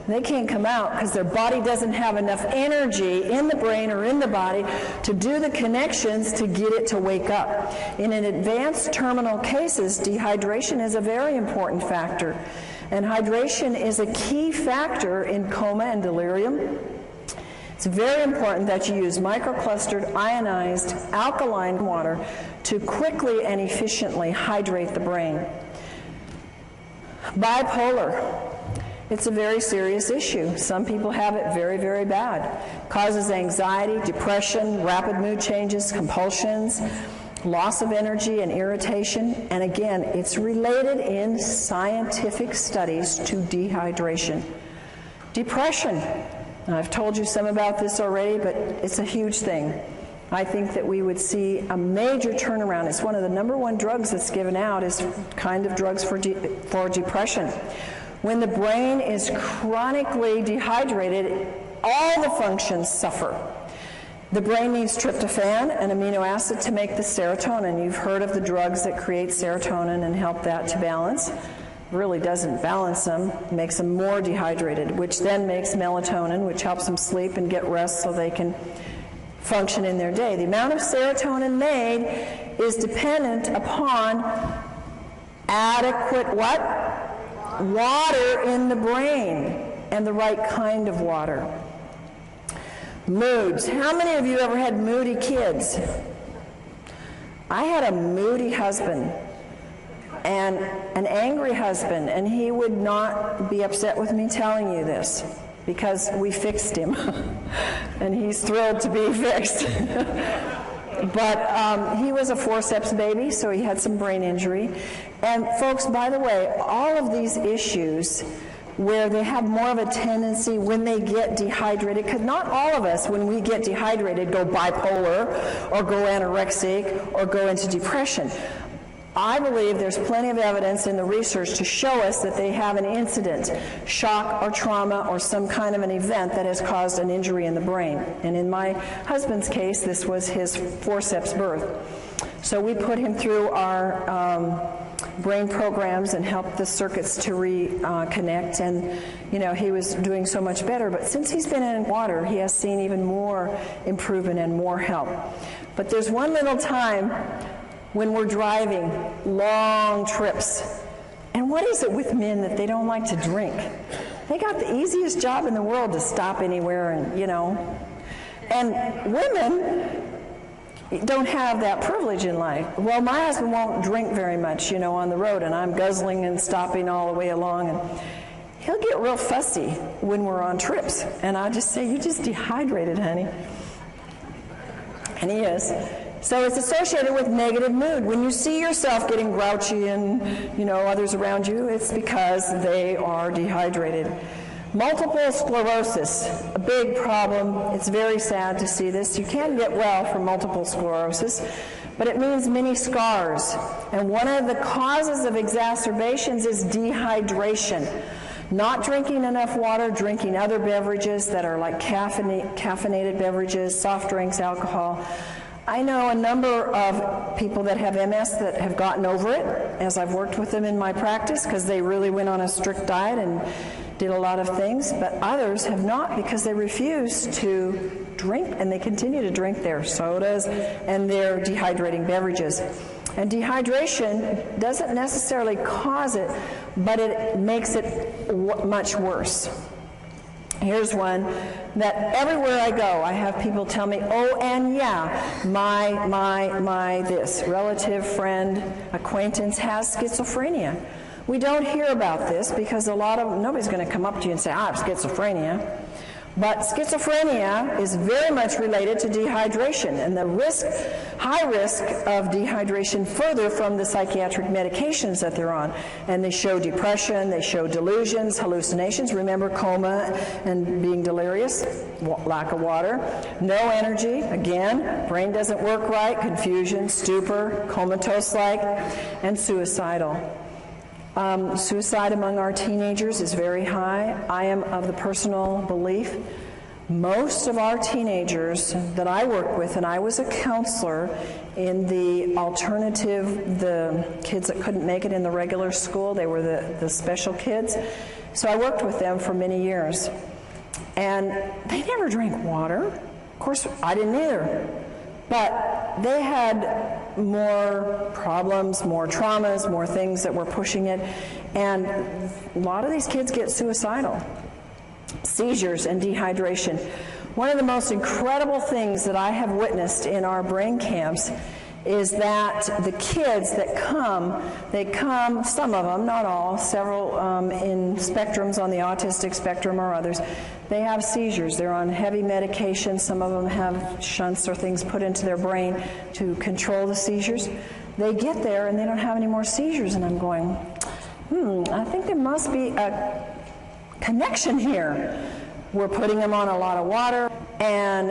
they can't come out because their body doesn't have enough energy in the brain or in the body to do the connections to get it to wake up. In an advanced terminal cases, dehydration is a very important factor. And hydration is a key factor in coma and delirium. It's very important that you use microclustered, ionized, alkaline water to quickly and efficiently hydrate the brain. Bipolar. It's a very serious issue. Some people have it very, very bad. Causes anxiety, depression, rapid mood changes, compulsions, loss of energy and irritation, and again, it's related in scientific studies to dehydration. Depression. And I've told you some about this already, but it's a huge thing. I think that we would see a major turnaround. It's one of the number one drugs that's given out is kind of drugs for depression. When the brain is chronically dehydrated, all the functions suffer. The brain needs tryptophan, an amino acid, to make the serotonin. You've heard of the drugs that create serotonin and help that to balance. Really doesn't balance them, makes them more dehydrated, which then makes melatonin, which helps them sleep and get rest so they can function in their day. The amount of serotonin made is dependent upon adequate what? Water in the brain, and the right kind of water. Moods. How many of you ever had moody kids? I had a moody husband and an angry husband, and he would not be upset with me telling you this because we fixed him, and he's thrilled to be fixed. But he was a forceps baby, so he had some brain injury. And folks, by the way, all of these issues where they have more of a tendency when they get dehydrated, because not all of us, when we get dehydrated, go bipolar or go anorexic or go into depression. I believe there's plenty of evidence in the research to show us that they have an incident, shock or trauma or some kind of an event that has caused an injury in the brain. And in my husband's case, this was his forceps birth. So we put him through our brain programs and helped the circuits to reconnect, and he was doing so much better. But since he's been in water, he has seen even more improvement and more help. But there's one little time when we're driving long trips, and what is it with men that they don't like to drink? They got the easiest job in the world to stop anywhere, and women don't have that privilege in life. Well, my husband won't drink very much, on the road, and I'm guzzling and stopping all the way along, and he'll get real fussy when we're on trips, and I just say, "You just dehydrated, honey." And he is. So it's associated with negative mood. When you see yourself getting grouchy and, others around you, it's because they are dehydrated. Multiple sclerosis, a big problem. It's very sad to see this. You can get well from multiple sclerosis, but it means many scars. And one of the causes of exacerbations is dehydration. Not drinking enough water, drinking other beverages that are like caffeinated beverages, soft drinks, alcohol. I know a number of people that have MS that have gotten over it as I've worked with them in my practice because they really went on a strict diet and did a lot of things, but others have not because they refuse to drink, and they continue to drink their sodas and their dehydrating beverages. And dehydration doesn't necessarily cause it, but it makes it much worse. Here's one that everywhere I go, I have people tell me, "Oh, and yeah, my this relative, friend, acquaintance has schizophrenia." We don't hear about this because nobody's going to come up to you and say, "I have schizophrenia." But schizophrenia is very much related to dehydration, and high risk of dehydration further from the psychiatric medications that they're on. And they show depression, they show delusions, hallucinations. Remember coma and being delirious, lack of water, no energy, again, brain doesn't work right, confusion, stupor, comatose-like, and suicidal. Suicide among our teenagers is very high. I am of the personal belief most of our teenagers that I work with, and I was a counselor in the alternative, the kids that couldn't make it in the regular school, they were the special kids. So I worked with them for many years. And they never drank water. Of course, I didn't either. But they had more problems, more traumas, more things that were pushing it. And a lot of these kids get suicidal. Seizures and dehydration. One of the most incredible things that I have witnessed in our brain camps is that the kids that come, they come, some of them, not all, several in spectrums on the autistic spectrum or others, they have seizures. They're on heavy medication. Some of them have shunts or things put into their brain to control the seizures. They get there and they don't have any more seizures, and I'm going, I think there must be a connection here. We're putting them on a lot of water, and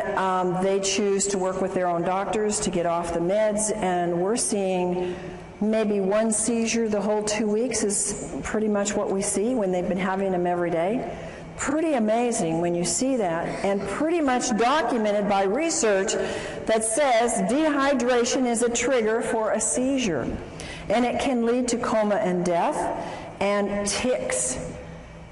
they choose to work with their own doctors to get off the meds, and we're seeing maybe one seizure the whole 2 weeks is pretty much what we see when they've been having them every day. Pretty amazing when you see that, and pretty much documented by research that says dehydration is a trigger for a seizure, and it can lead to coma and death. And tics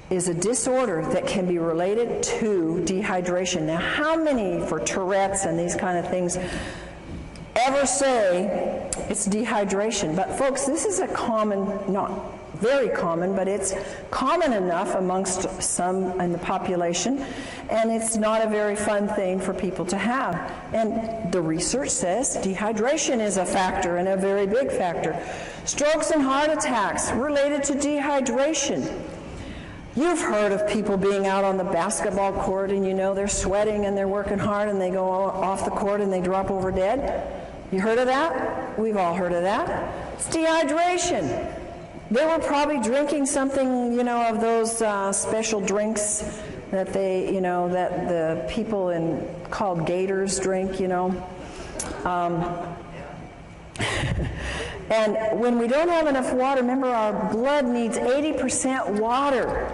is a disorder that can be related to dehydration. Now, how many for Tourette's and these kind of things ever say it's dehydration? But folks, this is a common, not very common, but it's common enough amongst some in the population, and it's not a very fun thing for people to have. And the research says dehydration is a factor, and a very big factor. Strokes and heart attacks related to dehydration. You've heard of people being out on the basketball court and you know they're sweating and they're working hard and they go off the court and they drop over dead. You heard of that? We've all heard of that. It's dehydration. They were probably drinking something, of those special drinks that they, that the people called gators drink, And when we don't have enough water, remember our blood needs 80% water.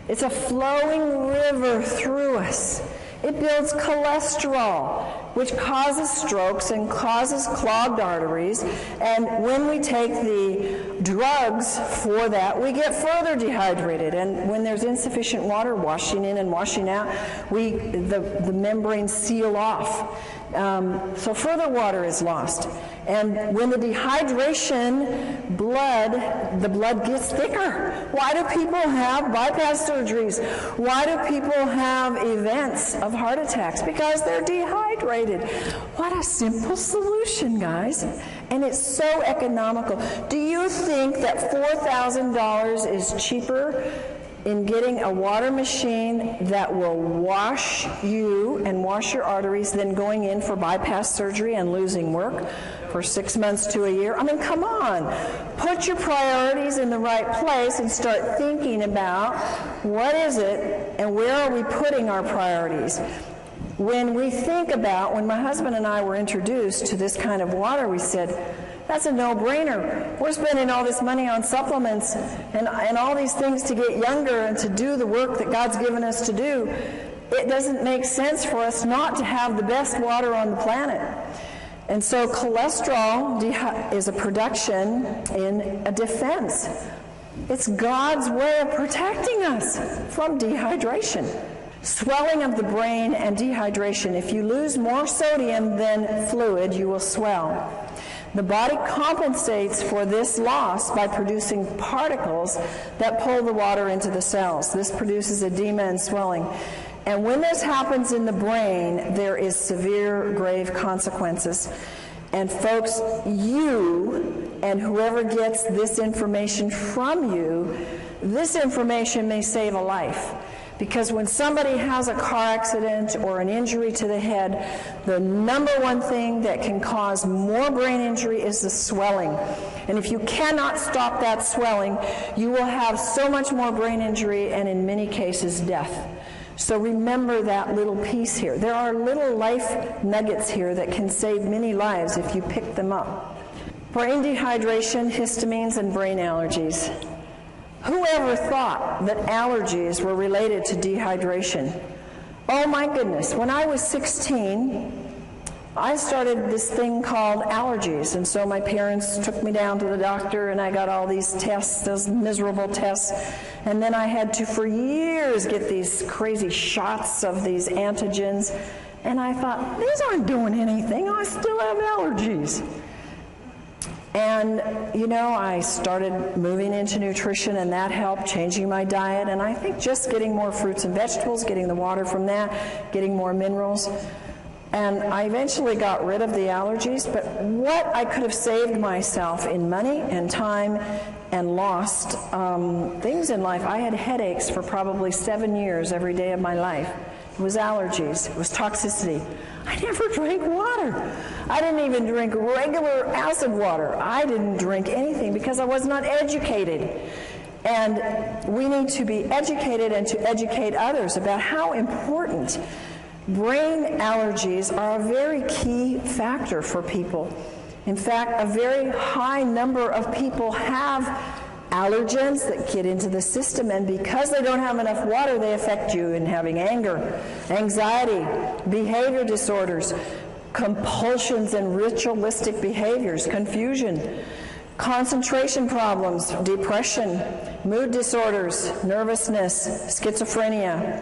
It's a flowing river through us. It builds cholesterol, which causes strokes and causes clogged arteries. And when we take the drugs for that, we get further dehydrated. And when there's insufficient water washing in and washing out, the membranes seal off. So further water is lost. And when the dehydration, the blood gets thicker. Why do people have bypass surgeries? Why do people have events of heart attacks? Because they're dehydrated. What a simple solution, guys. And it's so economical. Do you think that $4,000 is cheaper in getting a water machine that will wash you and wash your arteries than going in for bypass surgery and losing work for 6 months to a year? I mean, come on. Put your priorities in the right place and start thinking about what is it and where are we putting our priorities. When we think about, when my husband and I were introduced to this kind of water, we said, that's a no-brainer. We're spending all this money on supplements and all these things to get younger and to do the work that God's given us to do. It doesn't make sense for us not to have the best water on the planet. And so cholesterol is a production in a defense. It's God's way of protecting us from dehydration. Swelling of the brain and dehydration. If you lose more sodium than fluid, you will swell. The body compensates for this loss by producing particles that pull the water into the cells. This produces edema and swelling. And when this happens in the brain, there is severe, grave consequences. And folks, you and whoever gets this information from you, this information may save a life. Because when somebody has a car accident or an injury to the head, the number one thing that can cause more brain injury is the swelling. And if you cannot stop that swelling, you will have so much more brain injury and in many cases death. So remember that little piece here. There are little life nuggets here that can save many lives if you pick them up. Brain dehydration, histamines, and brain allergies. Whoever thought that allergies were related to dehydration? Oh my goodness, when I was 16, I started this thing called allergies, and so my parents took me down to the doctor and I got all these tests, those miserable tests, and then I had to for years get these crazy shots of these antigens, and I thought, these aren't doing anything, I still have allergies. And, you know, I started moving into nutrition, and that helped, changing my diet, and I think just getting more fruits and vegetables, getting the water from that, getting more minerals. And I eventually got rid of the allergies, but what I could have saved myself in money and time and lost things in life. I had headaches for probably 7 years every day of my life. It was allergies. It was toxicity. I never drank water. I didn't even drink regular acid water. I didn't drink anything because I was not educated. And we need to be educated and to educate others about how important brain allergies are a very key factor for people. In fact, a very high number of people have allergens that get into the system, and because they don't have enough water, they affect you in having anger, anxiety, behavior disorders, compulsions and ritualistic behaviors, confusion, concentration problems, depression, mood disorders, nervousness, schizophrenia,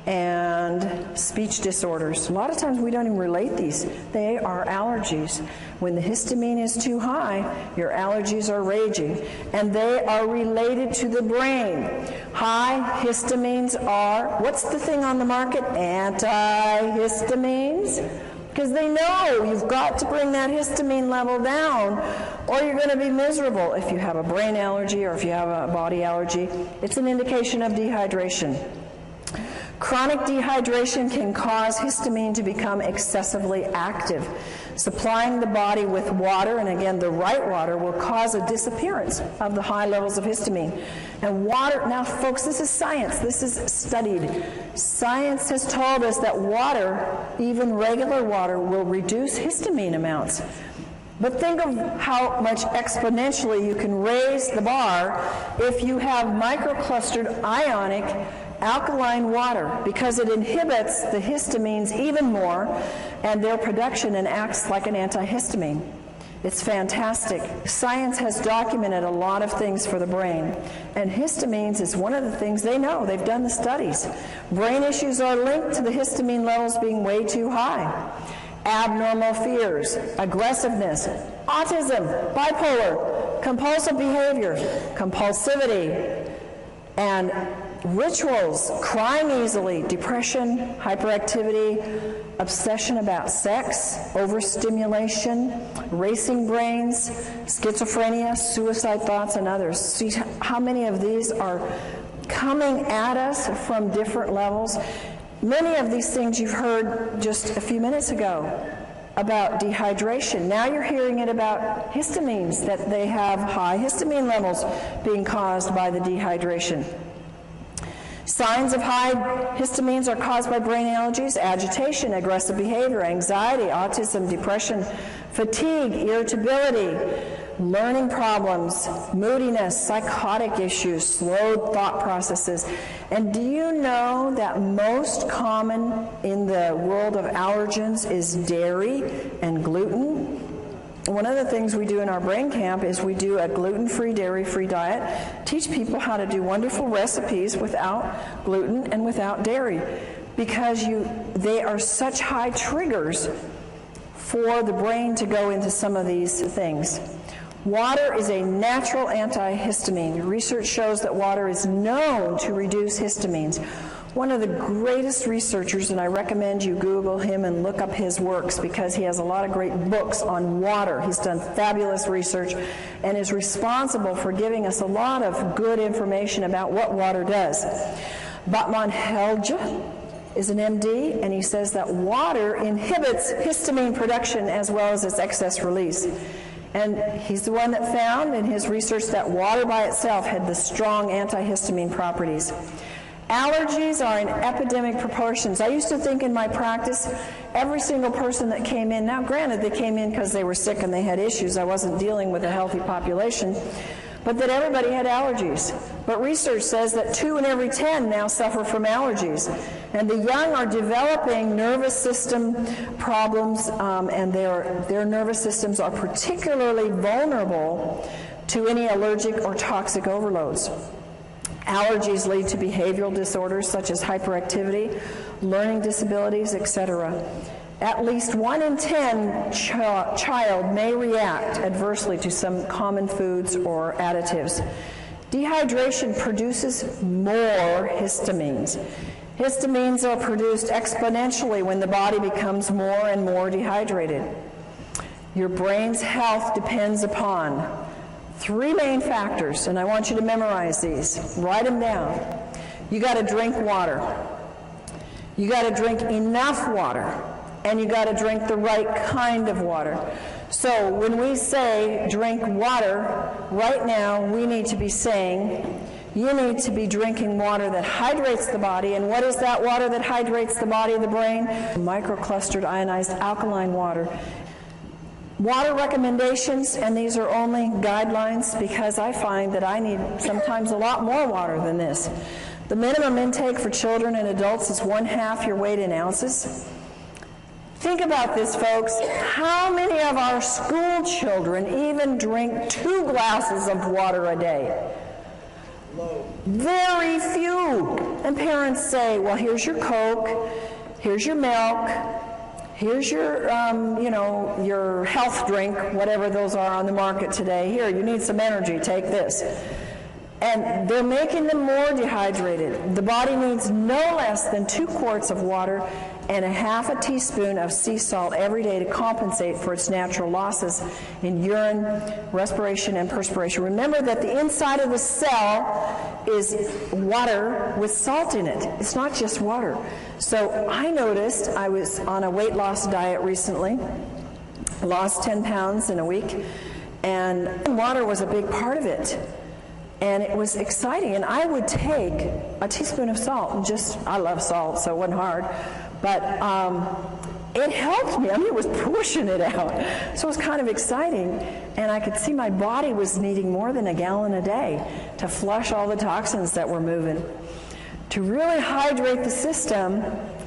and speech disorders. A lot of times we don't even relate these. They are allergies. When the histamine is too high, your allergies are raging, and they are related to the brain. High histamines are, what's the thing on the market? Antihistamines. Because they know you've got to bring that histamine level down or you're going to be miserable. If you have a brain allergy or if you have a body allergy, it's an indication of dehydration. Chronic dehydration can cause histamine to become excessively active. Supplying the body with water, and again the right water, will cause a disappearance of the high levels of histamine. And water, now folks, this is science, this is studied. Science has told us that water, even regular water, will reduce histamine amounts. But think of how much exponentially you can raise the bar if you have microclustered ionic alkaline water, because it inhibits the histamines even more and their production and acts like an antihistamine. It's fantastic. Science has documented a lot of things for the brain, and histamines is one of the things they know. They've done the studies. Brain issues are linked to the histamine levels being way too high. Abnormal fears, aggressiveness, autism, bipolar, compulsive behavior, compulsivity, and rituals, crying easily, depression, hyperactivity, obsession about sex, overstimulation, racing brains, schizophrenia, suicide thoughts, and others. See how many of these are coming at us from different levels. Many of these things you've heard just a few minutes ago about dehydration. Now you're hearing it about histamines, that they have high histamine levels being caused by the dehydration. Signs of high histamines are caused by brain allergies: agitation, aggressive behavior, anxiety, autism, depression, fatigue, irritability, learning problems, moodiness, psychotic issues, slowed thought processes. And do you know that most common in the world of allergens is dairy and gluten? One of the things we do in our brain camp is we do a gluten-free, dairy-free diet, teach people how to do wonderful recipes without gluten and without dairy, because they are such high triggers for the brain to go into some of these things. Water is a natural antihistamine. Research shows that water is known to reduce histamines. One of the greatest researchers, and I recommend you Google him and look up his works because he has a lot of great books on water. He's done fabulous research and is responsible for giving us a lot of good information about what water does. Batman Helge is an MD, and he says that water inhibits histamine production as well as its excess release. And he's the one that found in his research that water by itself had the strong antihistamine properties. Allergies are in epidemic proportions. I used to think in my practice, every single person that came in, now granted they came in because they were sick and they had issues, I wasn't dealing with a healthy population, but that everybody had allergies. But research says that 2 in every 10 now suffer from allergies. And the young are developing nervous system problems, and their nervous systems are particularly vulnerable to any allergic or toxic overloads. Allergies lead to behavioral disorders such as hyperactivity, learning disabilities, etc. At least 1 in 10 child may react adversely to some common foods or additives. Dehydration produces more histamines. Histamines are produced exponentially when the body becomes more and more dehydrated. Your brain's health depends upon 3 main factors, and I want you to memorize these. Write them down. You got to drink water. You got to drink enough water, and you got to drink the right kind of water. So when we say drink water, right now we need to be saying you need to be drinking water that hydrates the body. And what is that water that hydrates the body of the brain? Microclustered ionized alkaline water. Water recommendations, and these are only guidelines because I find that I need sometimes a lot more water than this. The minimum intake for children and adults is 1/2 your weight in ounces. Think about this, folks. How many of our school children even drink 2 glasses of water a day? Very few. And parents say, well, here's your Coke, here's your milk, here's your, your health drink, whatever those are on the market today. Here, you need some energy, take this. And they're making them more dehydrated. The body needs no less than 2 quarts of water and 1/2 teaspoon of sea salt every day to compensate for its natural losses in urine, respiration, and perspiration. Remember that the inside of the cell is water with salt in it. It's not just water. So I noticed, I was on a weight loss diet recently, lost 10 pounds in a week, and water was a big part of it. And it was exciting, and I would take a teaspoon of salt, and I love salt, so it wasn't hard, but it helped me. I mean, it was pushing it out. So it was kind of exciting, and I could see my body was needing more than 1 gallon a day to flush all the toxins that were moving. To really hydrate the system,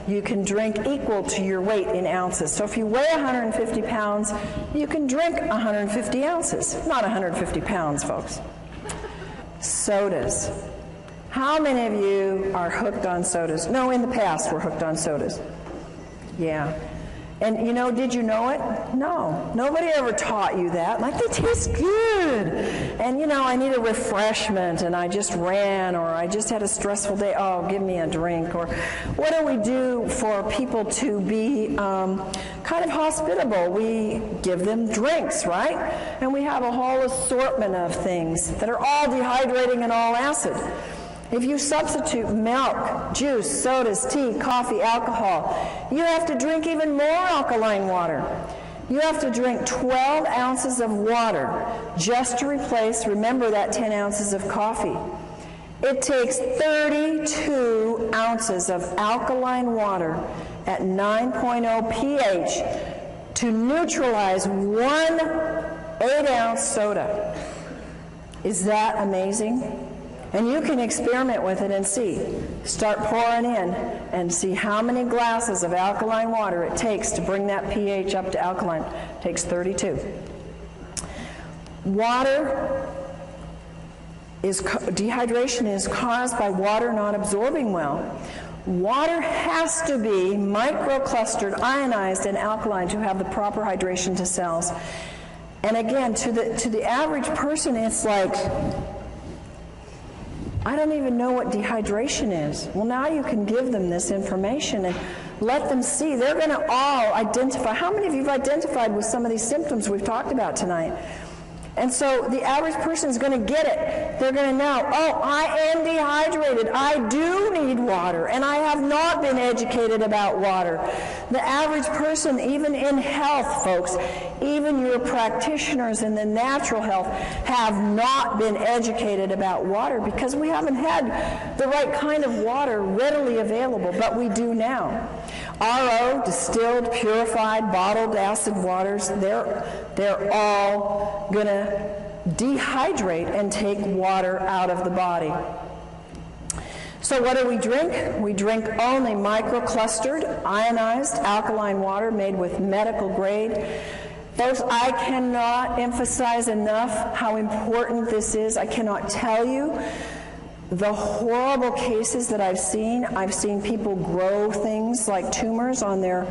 you can drink equal to your weight in ounces. So if you weigh 150 pounds, you can drink 150 ounces. Not 150 pounds, folks. Sodas. How many of you are hooked on sodas? No, in the past we're hooked on sodas. Yeah. And did you know it? No. Nobody ever taught you that. Like, they taste good. And I need a refreshment, and I just ran, or I just had a stressful day. Oh, give me a drink. Or what do we do for people to be kind of hospitable? We give them drinks, right? And we have a whole assortment of things that are all dehydrating and all acid. If you substitute milk, juice, sodas, tea, coffee, alcohol, you have to drink even more alkaline water. You have to drink 12 ounces of water just to replace, remember, that 10 ounces of coffee. It takes 32 ounces of alkaline water at 9.0 pH to neutralize 1 8-ounce soda. Is that amazing? And you can experiment with it and see. Start pouring in and see how many glasses of alkaline water it takes to bring that pH up to alkaline. It takes 32. Dehydration is caused by water not absorbing well. Water has to be microclustered, ionized, and alkaline to have the proper hydration to cells. And again, to the average person, it's like, I don't even know what dehydration is. Well, now you can give them this information and let them see. They're going to all identify. How many of you have identified with some of these symptoms we've talked about tonight? And so the average person is going to get it. They're going to know, oh, I am dehydrated. I do need water, and I have not been educated about water. The average person, even in health, folks, even your practitioners in the natural health, have not been educated about water because we haven't had the right kind of water readily available, but we do now. RO, distilled, purified, bottled acid waters, they're all going to dehydrate and take water out of the body. So what do we drink? We drink only microclustered, ionized alkaline water made with medical grade. Folks, I cannot emphasize enough how important this is. I cannot tell you the horrible cases that I've seen. I've seen people grow things like tumors on their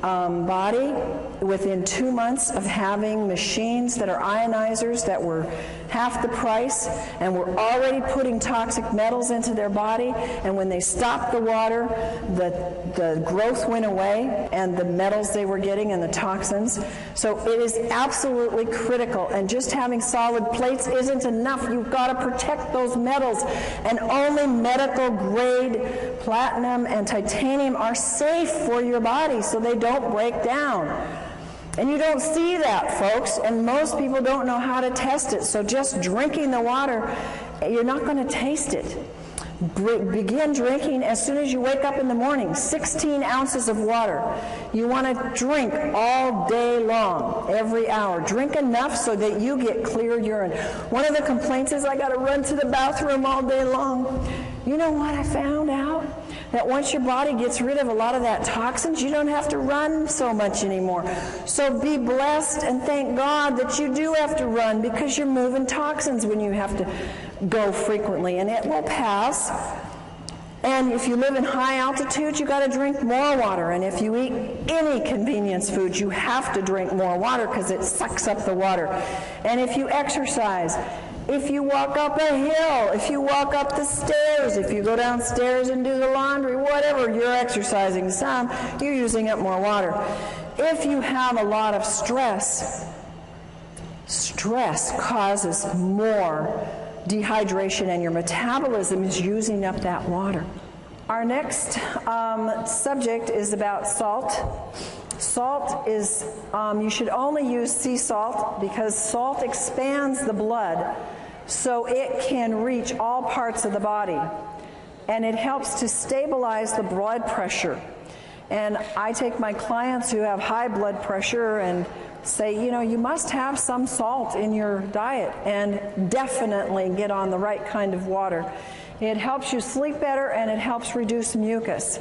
body within 2 months of having machines that are ionizers that were half the price and were already putting toxic metals into their body, and when they stopped the water, the growth went away and the metals they were getting and the toxins. So it is absolutely critical, and just having solid plates isn't enough. You've got to protect those metals, and only medical grade platinum and titanium are safe for your body so they don't break down. And you don't see that, folks, and most people don't know how to test it. So just drinking the water, you're not going to taste it. Begin drinking as soon as you wake up in the morning, 16 ounces of water. You want to drink all day long, every hour. Drink enough so that you get clear urine. One of the complaints is I got to run to the bathroom all day long. You know what I found out? That once your body gets rid of a lot of that toxins, you don't have to run so much anymore. So be blessed and thank God that you do have to run, because you're moving toxins when you have to go frequently, and it will pass. And if you live in high altitude, you got to drink more water. And if you eat any convenience food, you have to drink more water because it sucks up the water. And if you exercise, if you walk up a hill, if you walk up the stairs, if you go downstairs and do the laundry, whatever, you're exercising some, you're using up more water. If you have a lot of stress, stress causes more dehydration, and your metabolism is using up that water. Our next subject is about salt. Salt is, you should only use sea salt because salt expands the blood so it can reach all parts of the body. And it helps to stabilize the blood pressure. And I take my clients who have high blood pressure and say, you know, you must have some salt in your diet, and definitely get on the right kind of water. It helps you sleep better, and it helps reduce mucus.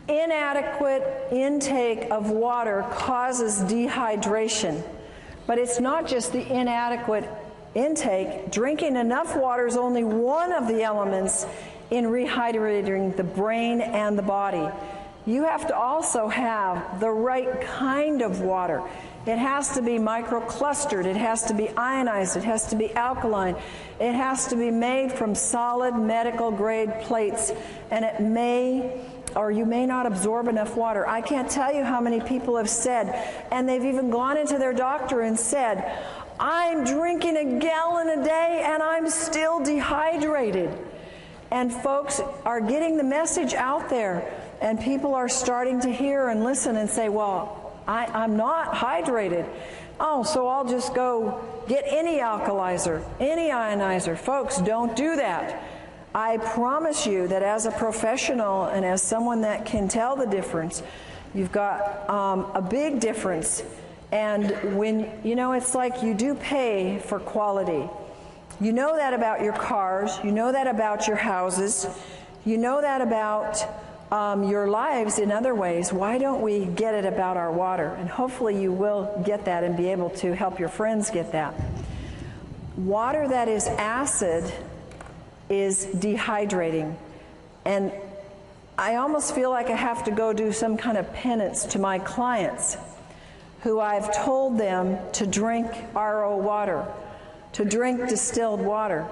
Inadequate intake of water causes dehydration, but it's not just the inadequate intake. Drinking enough water is only one of the elements in rehydrating the brain and the body. You have to also have the right kind of water. It has to be microclustered, it has to be ionized, it has to be alkaline, it has to be made from solid medical grade plates, and it may or you may not absorb enough water. I can't tell you how many people have said, and they've even gone into their doctor and said, I'm drinking a gallon a day and I'm still dehydrated. And folks are getting the message out there, and people are starting to hear and listen and say, well, I'm not hydrated. Oh, so I'll just go get any alkalizer, any ionizer. Folks, don't do that. I promise you that as a professional and as someone that can tell the difference, you've got a big difference. And when, you know, it's like you do pay for quality. You know that about your cars, you know that about your houses, you know that about your lives in other ways. Why don't we get it about our water? And hopefully you will get that and be able to help your friends get that. Water that is acid is dehydrating. And I almost feel like I have to go do some kind of penance to my clients who I've told them to drink RO water, to drink distilled water,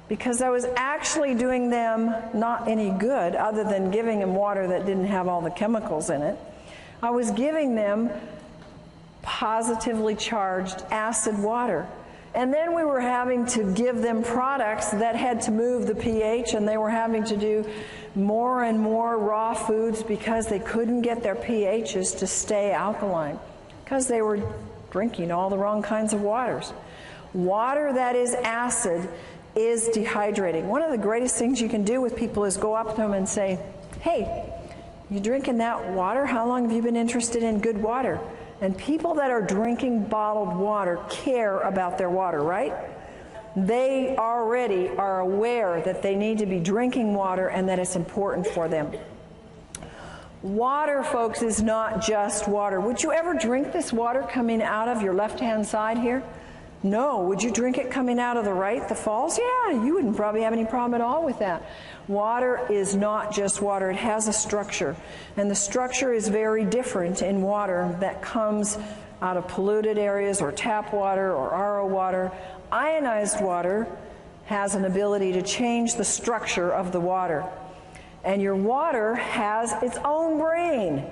because I was actually doing them not any good other than giving them water that didn't have all the chemicals in it. I was giving them positively charged acid water. And then we were having to give them products that had to move the pH, and they were having to do more and more raw foods because they couldn't get their pHs to stay alkaline because they were drinking all the wrong kinds of waters. Water that is acid is dehydrating. One of the greatest things you can do with people is go up to them and say, hey, you drinking that water? How long have you been interested in good water? And people that are drinking bottled water care about their water, right? They already are aware that they need to be drinking water and that it's important for them. Water, folks, is not just water. Would you ever drink this water coming out of your left-hand side here? No. Would you drink it coming out of the right, the falls? Yeah, you wouldn't probably have any problem at all with that. Water is not just water. It has a structure. And the structure is very different in water that comes out of polluted areas or tap water or RO water. Ionized water has an ability to change the structure of the water. And your water has its own brain.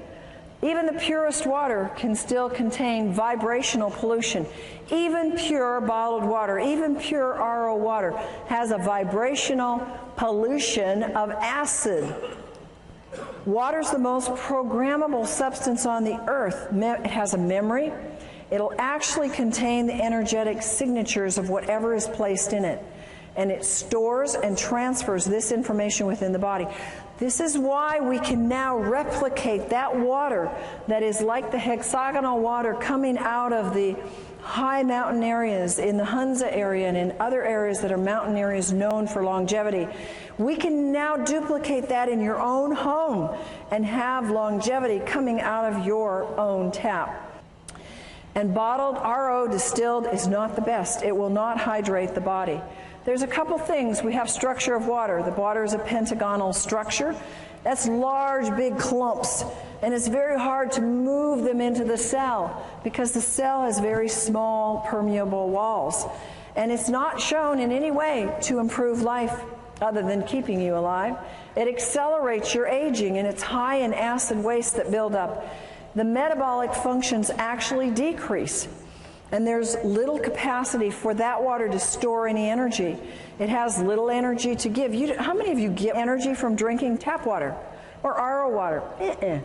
Even the purest water can still contain vibrational pollution. Even pure bottled water, even pure RO water has a vibrational pollution of acid. Water's the most programmable substance on the earth. It has a memory. It'll actually contain the energetic signatures of whatever is placed in it. And it stores and transfers this information within the body. This is why we can now replicate that water that is like the hexagonal water coming out of the high mountain areas in the Hunza area and in other areas that are mountain areas known for longevity. We can now duplicate that in your own home and have longevity coming out of your own tap. And bottled RO distilled is not the best. It will not hydrate the body. There's a couple things. We have structure of water. The water is a pentagonal structure. That's large, big clumps. And it's very hard to move them into the cell because the cell has very small, permeable walls. And it's not shown in any way to improve life other than keeping you alive. It accelerates your aging, and it's high in acid waste that build up. The metabolic functions actually decrease. And there's little capacity for that water to store any energy. It has little energy to give. How many of you get energy from drinking tap water or RO water?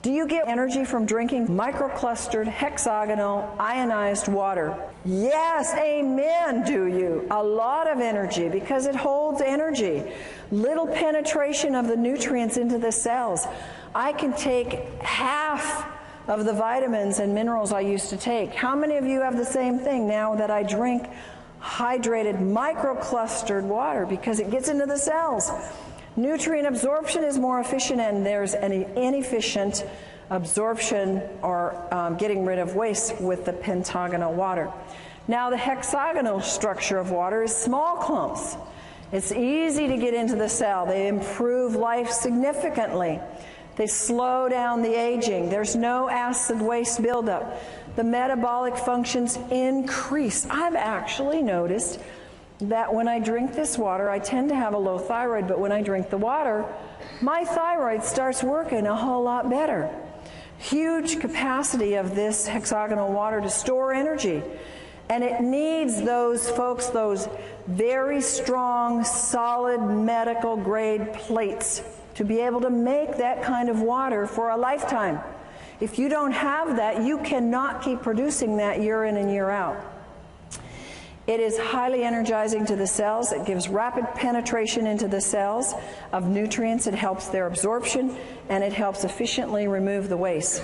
Do you get energy from drinking microclustered, hexagonal, ionized water? Yes, amen, do you? A lot of energy because it holds energy. Little penetration of the nutrients into the cells. I can take half of the vitamins and minerals I used to take. How many of you have the same thing now that I drink hydrated microclustered water because it gets into the cells? Nutrient absorption is more efficient, and there's an inefficient absorption or getting rid of waste with the pentagonal water. Now the hexagonal structure of water is small clumps. It's easy to get into the cell. They improve life significantly. They slow down the aging. There's no acid waste buildup. The metabolic functions increase. I've actually noticed that when I drink this water, I tend to have a low thyroid, but when I drink the water, my thyroid starts working a whole lot better. Huge capacity of this hexagonal water to store energy. And it needs those folks, those very strong, solid medical grade plates to be able to make that kind of water for a lifetime. If you don't have that, you cannot keep producing that year in and year out. It is highly energizing to the cells. It gives rapid penetration into the cells of nutrients. It helps their absorption, and it helps efficiently remove the waste.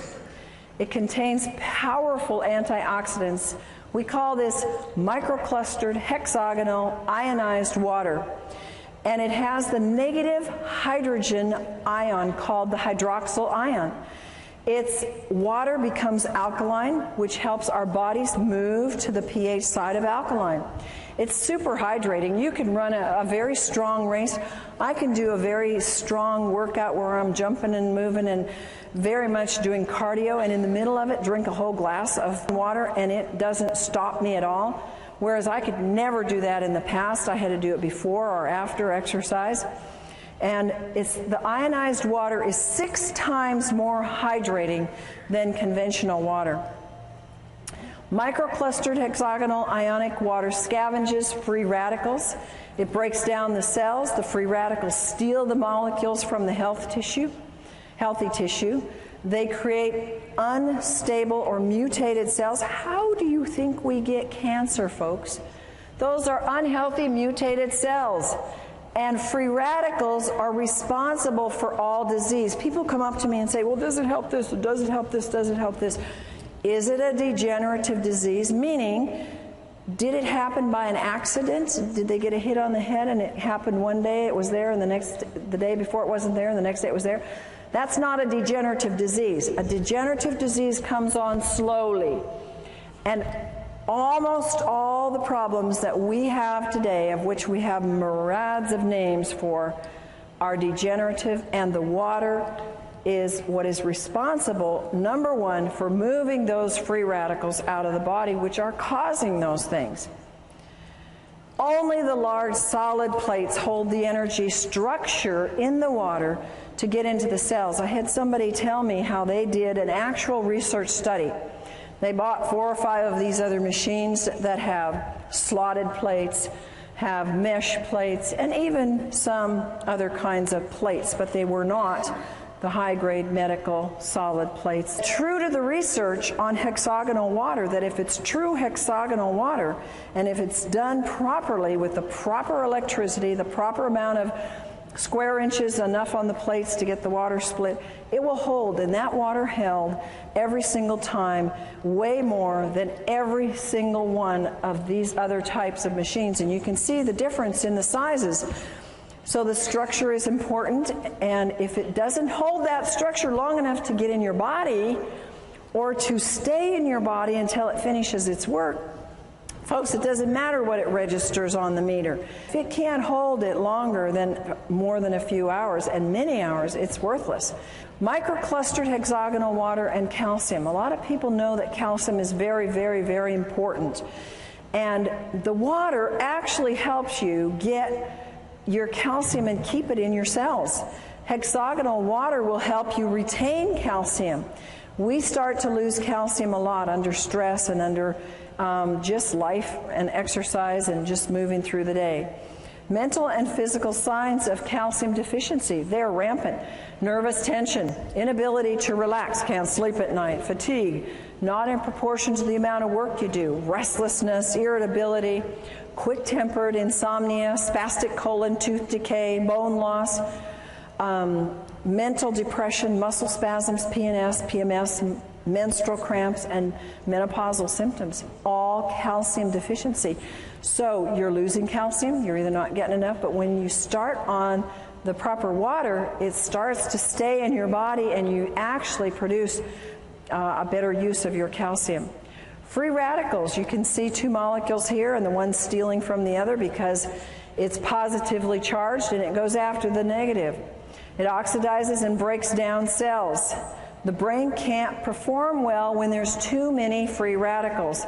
It contains powerful antioxidants. We call this microclustered, hexagonal, ionized water. And it has the negative hydrogen ion called the hydroxyl ion. Its water becomes alkaline, which helps our bodies move to the pH side of alkaline. It's super hydrating. You can run a very strong race. I can do a very strong workout where I'm jumping and moving and very much doing cardio, and in the middle of it drink a whole glass of water, and it doesn't stop me at all. Whereas I could never do that in the past. I had to do it before or after exercise. And the ionized water is 6 times more hydrating than conventional water. Microclustered hexagonal ionic water scavenges free radicals. It breaks down the cells. The free radicals steal the molecules from the healthy tissue. They create unstable or mutated cells. How do you think we get cancer, folks? Those are unhealthy, mutated cells. And free radicals are responsible for all disease. People come up to me and say, well, does it help this? Does it help this? Does it help this? Is it a degenerative disease? Meaning, did it happen by an accident? Did they get a hit on the head and it happened one day, it was there, and the day before it wasn't there, and the next day it was there? That's not a degenerative disease. A degenerative disease comes on slowly. And almost all the problems that we have today, of which we have myriads of names for, are degenerative, and the water is what is responsible, number one, for moving those free radicals out of the body, which are causing those things. Only the large solid plates hold the energy structure in the water to get into the cells. I had somebody tell me how they did an actual research study. They bought 4 or 5 of these other machines that have slotted plates, have mesh plates, and even some other kinds of plates, but they were not the high-grade medical solid plates. True to the research on hexagonal water, that if it's true hexagonal water, and if it's done properly with the proper electricity, the proper amount of square inches, enough on the plates to get the water split, it will hold, and that water held every single time way more than every single one of these other types of machines. And you can see the difference in the sizes. So the structure is important, and if it doesn't hold that structure long enough to get in your body or to stay in your body until it finishes its work, folks, it doesn't matter what it registers on the meter. If it can't hold it longer than more than a few hours, and many hours, it's worthless. Microclustered hexagonal water and calcium. A lot of people know that calcium is very, very, very important. And the water actually helps you get your calcium and keep it in your cells. Hexagonal water will help you retain calcium. We start to lose calcium a lot under stress and under just life and exercise and just moving through the day. Mental and physical signs of calcium deficiency, they're rampant. Nervous tension, inability to relax, can't sleep at night, fatigue, not in proportion to the amount of work you do, restlessness, irritability, quick-tempered, insomnia, spastic colon, tooth decay, bone loss, mental depression, muscle spasms, PNS, PMS, menstrual cramps, and menopausal symptoms, all calcium deficiency. So you're losing calcium, you're either not getting enough, but when you start on the proper water, it starts to stay in your body and you actually produce a better use of your calcium. Free radicals, you can see 2 molecules here and the one stealing from the other because it's positively charged and it goes after the negative. It oxidizes and breaks down cells. The brain can't perform well when there's too many free radicals.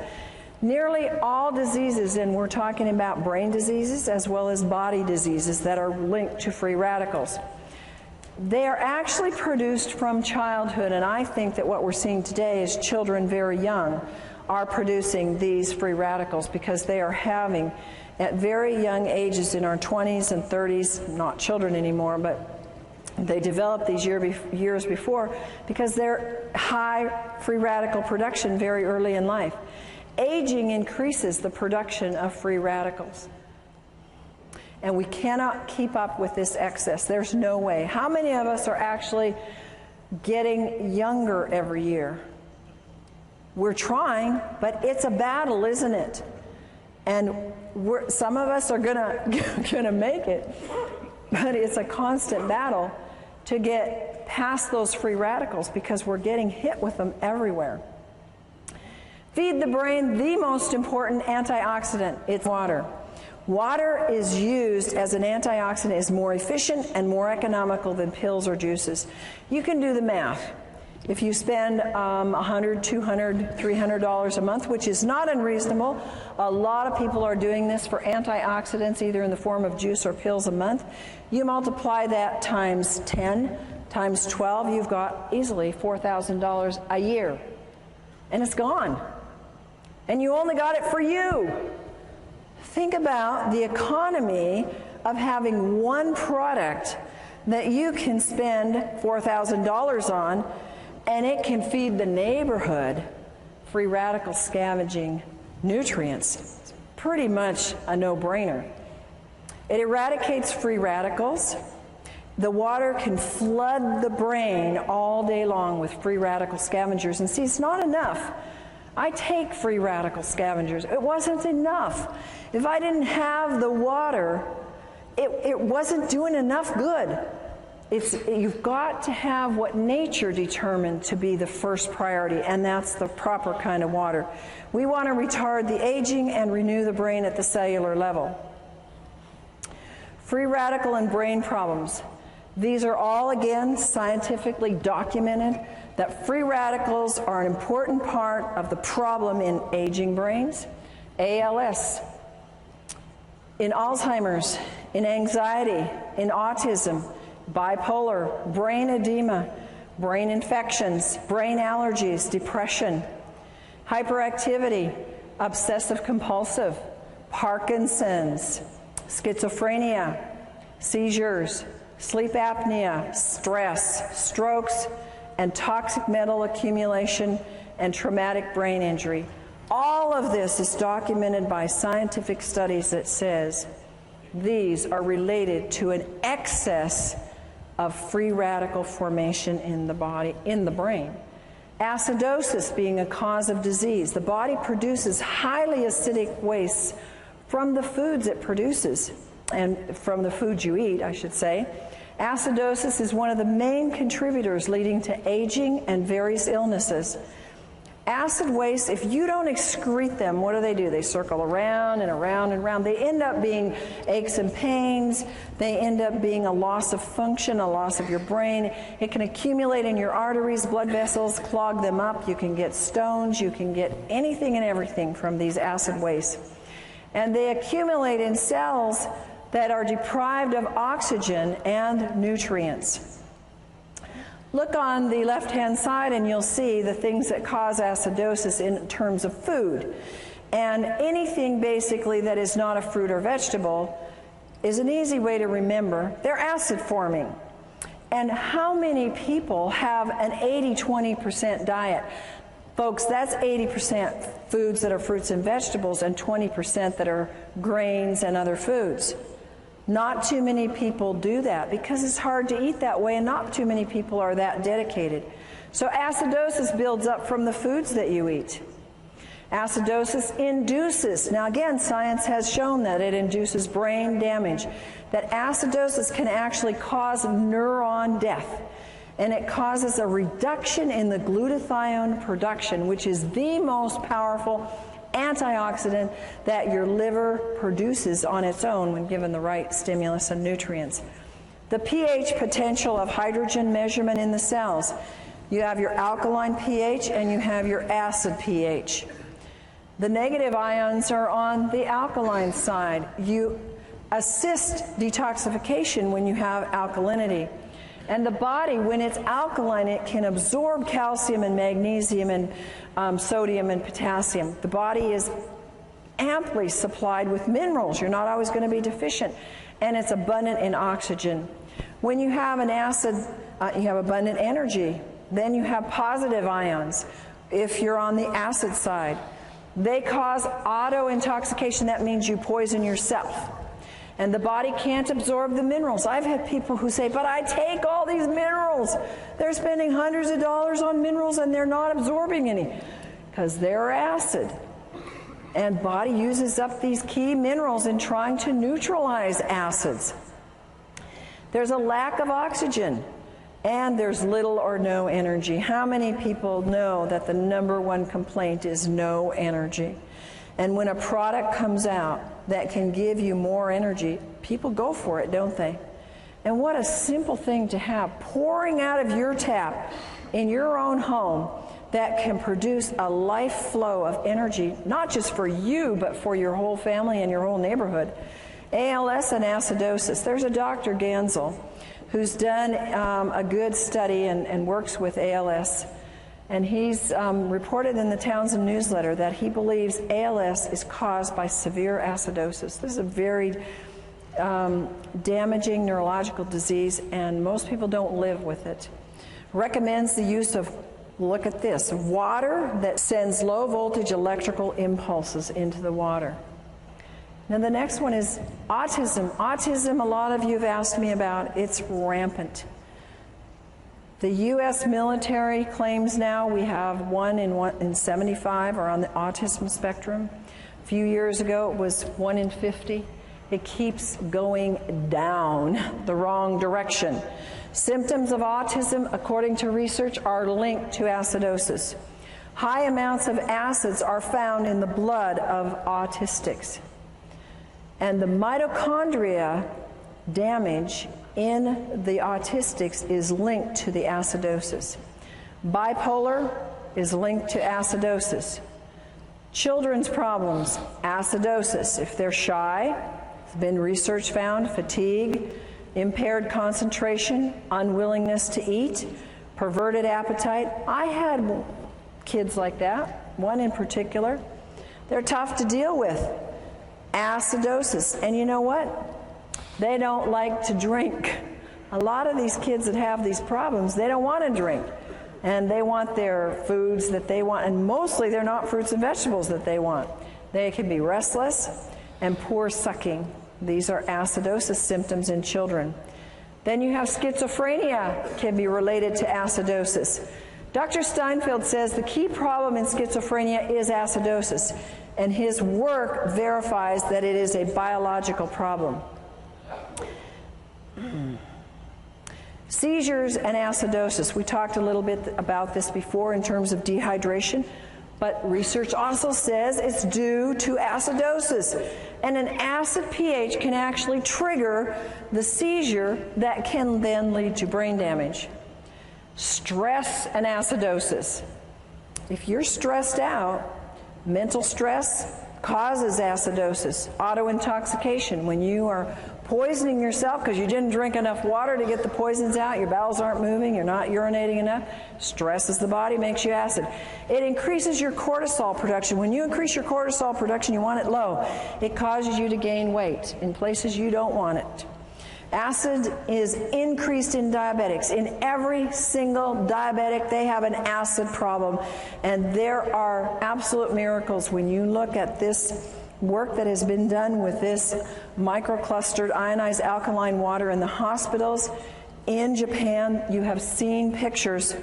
Nearly all diseases, and we're talking about brain diseases as well as body diseases that are linked to free radicals, they are actually produced from childhood, and I think that what we're seeing today is children very young are producing these free radicals because they are having, at very young ages in our 20s and 30s, not children anymore, but they develop these years before because they're high free radical production very early in life. Aging increases the production of free radicals. And we cannot keep up with this excess. There's no way. How many of us are actually getting younger every year? We're trying, but it's a battle, isn't it? And some of us are gonna make it, but it's a constant battle to get past those free radicals because we're getting hit with them everywhere. Feed the brain the most important antioxidant. It's water. Water is used as an antioxidant, is more efficient and more economical than pills or juices. You can do the math. If you spend $100, $200, $300 a month, which is not unreasonable, a lot of people are doing this for antioxidants, either in the form of juice or pills a month. You multiply that times 10, times 12, you've got easily $4,000 a year. And it's gone. And you only got it for you. Think about the economy of having one product that you can spend $4,000 on, and it can feed the neighborhood free radical scavenging nutrients. It's pretty much a no-brainer. It eradicates free radicals. The water can flood the brain all day long with free radical scavengers. And see, it's not enough I take free radical scavengers. It wasn't enough. If I didn't have the water, it wasn't doing enough good. You've got to have what nature determined to be the first priority, and that's the proper kind of water. We want to retard the aging and renew the brain at the cellular level. Free radical and brain problems. These are all, again, scientifically documented that free radicals are an important part of the problem in aging brains, ALS, in Alzheimer's, in anxiety, in autism, bipolar, brain edema, brain infections, brain allergies, depression, hyperactivity, obsessive compulsive, Parkinson's, schizophrenia, seizures, sleep apnea, stress, strokes, and toxic metal accumulation and traumatic brain injury. All of this is documented by scientific studies that says these are related to an excess of free radical formation in the body, in the brain. Acidosis being a cause of disease. The body produces highly acidic wastes from the foods it produces, and from the foods you eat, I should say. Acidosis is one of the main contributors leading to aging and various illnesses. Acid wastes, if you don't excrete them, what do? They circle around and around and around. They end up being aches and pains. They end up being a loss of function, a loss of your brain. It can accumulate in your arteries, blood vessels, clog them up. You can get stones. You can get anything and everything from these acid wastes. And they accumulate in cells that are deprived of oxygen and nutrients. Look on the left-hand side and you'll see the things that cause acidosis in terms of food. And anything basically that is not a fruit or vegetable is an easy way to remember. They're acid forming. And how many people have an 80-20% diet? Folks, that's 80% foods that are fruits and vegetables and 20% that are grains and other foods. Not too many people do that because it's hard to eat that way, and not too many people are that dedicated. So acidosis builds up from the foods that you eat. Acidosis induces, now again, science has shown that it induces brain damage, that acidosis can actually cause neuron death, and it causes a reduction in the glutathione production, which is the most powerful antioxidant that your liver produces on its own when given the right stimulus and nutrients. The pH potential of hydrogen measurement in the cells. You have your alkaline pH and you have your acid pH. The negative ions are on the alkaline side. You assist detoxification when you have alkalinity. And the body, when it's alkaline, it can absorb calcium and magnesium and sodium and potassium. The body is amply supplied with minerals. You're not always going to be deficient. And it's abundant in oxygen. When you have an acid, you have abundant energy. Then you have positive ions if you're on the acid side. They cause auto-intoxication. That means you poison yourself. And the body can't absorb the minerals. I've had people who say, but I take all these minerals. They're spending hundreds of dollars on minerals and they're not absorbing any because they're acid. And body uses up these key minerals in trying to neutralize acids. There's a lack of oxygen and there's little or no energy. How many people know that the number one complaint is no energy? And when a product comes out that can give you more energy, people go for it, don't they? And what a simple thing to have, pouring out of your tap in your own home that can produce a life flow of energy, not just for you, but for your whole family and your whole neighborhood. ALS and acidosis. There's a Dr. Gansel who's done a good study and works with ALS. And he's reported in the Townsend newsletter that he believes ALS is caused by severe acidosis. This is a very damaging neurological disease, and most people don't live with it. Recommends the use of, look at this, water that sends low voltage electrical impulses into the water. Now the next one is autism. Autism, a lot of you have asked me about, it's rampant. The U.S. military claims now we have 1 in 75 are on the autism spectrum. A few years ago it was 1 in 50. It keeps going down the wrong direction. Symptoms of autism, according to research, are linked to acidosis. High amounts of acids are found in the blood of autistics. And the mitochondria damage in the autistics is linked to the acidosis. Bipolar is linked to acidosis. Children's problems, acidosis. If they're shy, there's been research found, fatigue, impaired concentration, unwillingness to eat, perverted appetite. I had kids like that, one in particular. They're tough to deal with. Acidosis. And you know what? They don't like to drink. A lot of these kids that have these problems, they don't want to drink. And they want their foods that they want, and mostly they're not fruits and vegetables that they want. They can be restless and poor sucking. These are acidosis symptoms in children. Then you have schizophrenia, can be related to acidosis. Dr. Steinfeld says the key problem in schizophrenia is acidosis, and his work verifies that it is a biological problem. Seizures and acidosis. We talked a little bit about this before in terms of dehydration, but research also says it's due to acidosis. And an acid pH can actually trigger the seizure that can then lead to brain damage. Stress and acidosis. If you're stressed out, mental stress causes acidosis. Autointoxication, when you are poisoning yourself because you didn't drink enough water to get the poisons out, your bowels aren't moving, you're not urinating enough, stresses the body, makes you acid. It increases your cortisol production. When you increase your cortisol production, you want it low. It causes you to gain weight in places you don't want it. Acid is increased in diabetics. In every single diabetic, they have an acid problem. And there are absolute miracles when you look at this work that has been done with this microclustered ionized alkaline water in the hospitals. In Japan, you have seen pictures,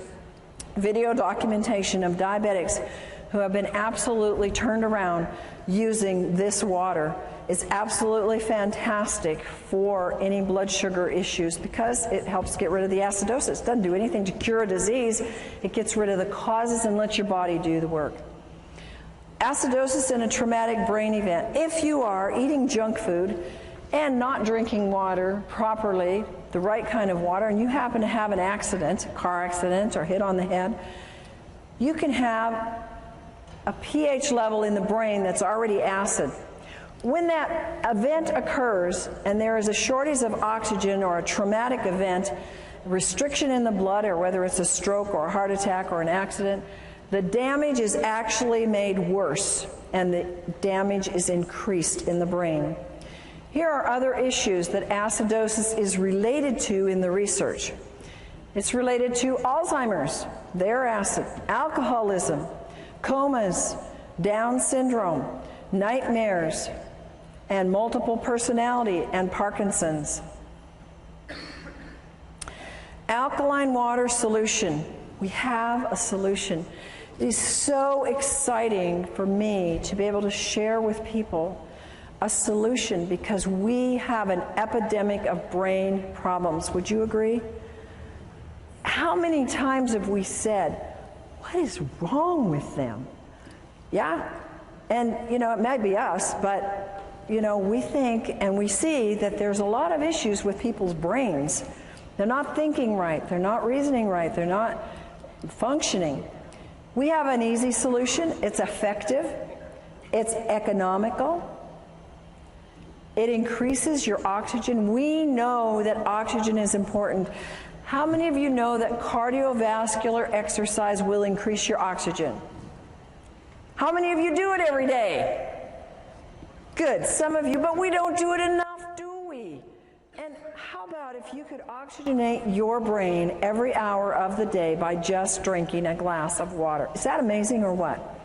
video documentation of diabetics who have been absolutely turned around using this water. It's absolutely fantastic for any blood sugar issues because it helps get rid of the acidosis. It doesn't do anything to cure a disease. It gets rid of the causes and lets your body do the work. Acidosis in a traumatic brain event. If you are eating junk food and not drinking water properly, the right kind of water, and you happen to have an accident, a car accident or hit on the head, you can have a pH level in the brain that's already acid. When that event occurs and there is a shortage of oxygen or a traumatic event, restriction in the blood, or whether it's a stroke or a heart attack or an accident, the damage is actually made worse and the damage is increased in the brain. Here are other issues that acidosis is related to in the research. It's related to Alzheimer's, their acid, alcoholism, comas, Down syndrome, nightmares, and multiple personality and Parkinson's. Alkaline water solution. We have a solution. It is so exciting for me to be able to share with people a solution because we have an epidemic of brain problems. Would you agree? How many times have we said, what is wrong with them? Yeah? And, it might be us, but, we think and we see that there's a lot of issues with people's brains. They're not thinking right. They're not reasoning right. They're not functioning. We have an easy solution. It's effective. It's economical. It increases your oxygen. We know that oxygen is important. How many of you know that cardiovascular exercise will increase your oxygen? How many of you do it every day? Good, some of you, but we don't do it enough, do we? And how about if you could oxygenate your brain every hour of the day by just drinking a glass of water? Is that amazing or what?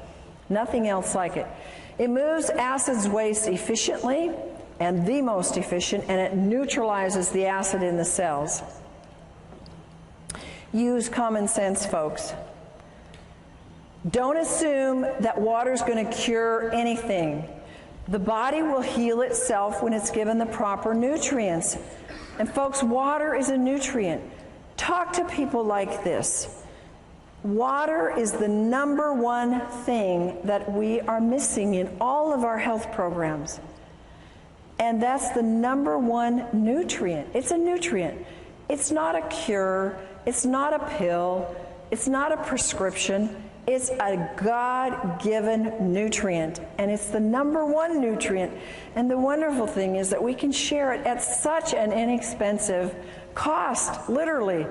Nothing else like it. It moves acids waste efficiently and the most efficient, and it neutralizes the acid in the cells. Use common sense, folks. Don't assume that water's going to cure anything. The body will heal itself when it's given the proper nutrients. And folks, water is a nutrient. Talk to people like this. Water is the number one thing that we are missing in all of our health programs. And that's the number one nutrient. It's a nutrient. It's not a cure. It's not a pill. It's not a prescription. It's a God-given nutrient. And it's the number one nutrient. And the wonderful thing is that we can share it at such an inexpensive cost, literally.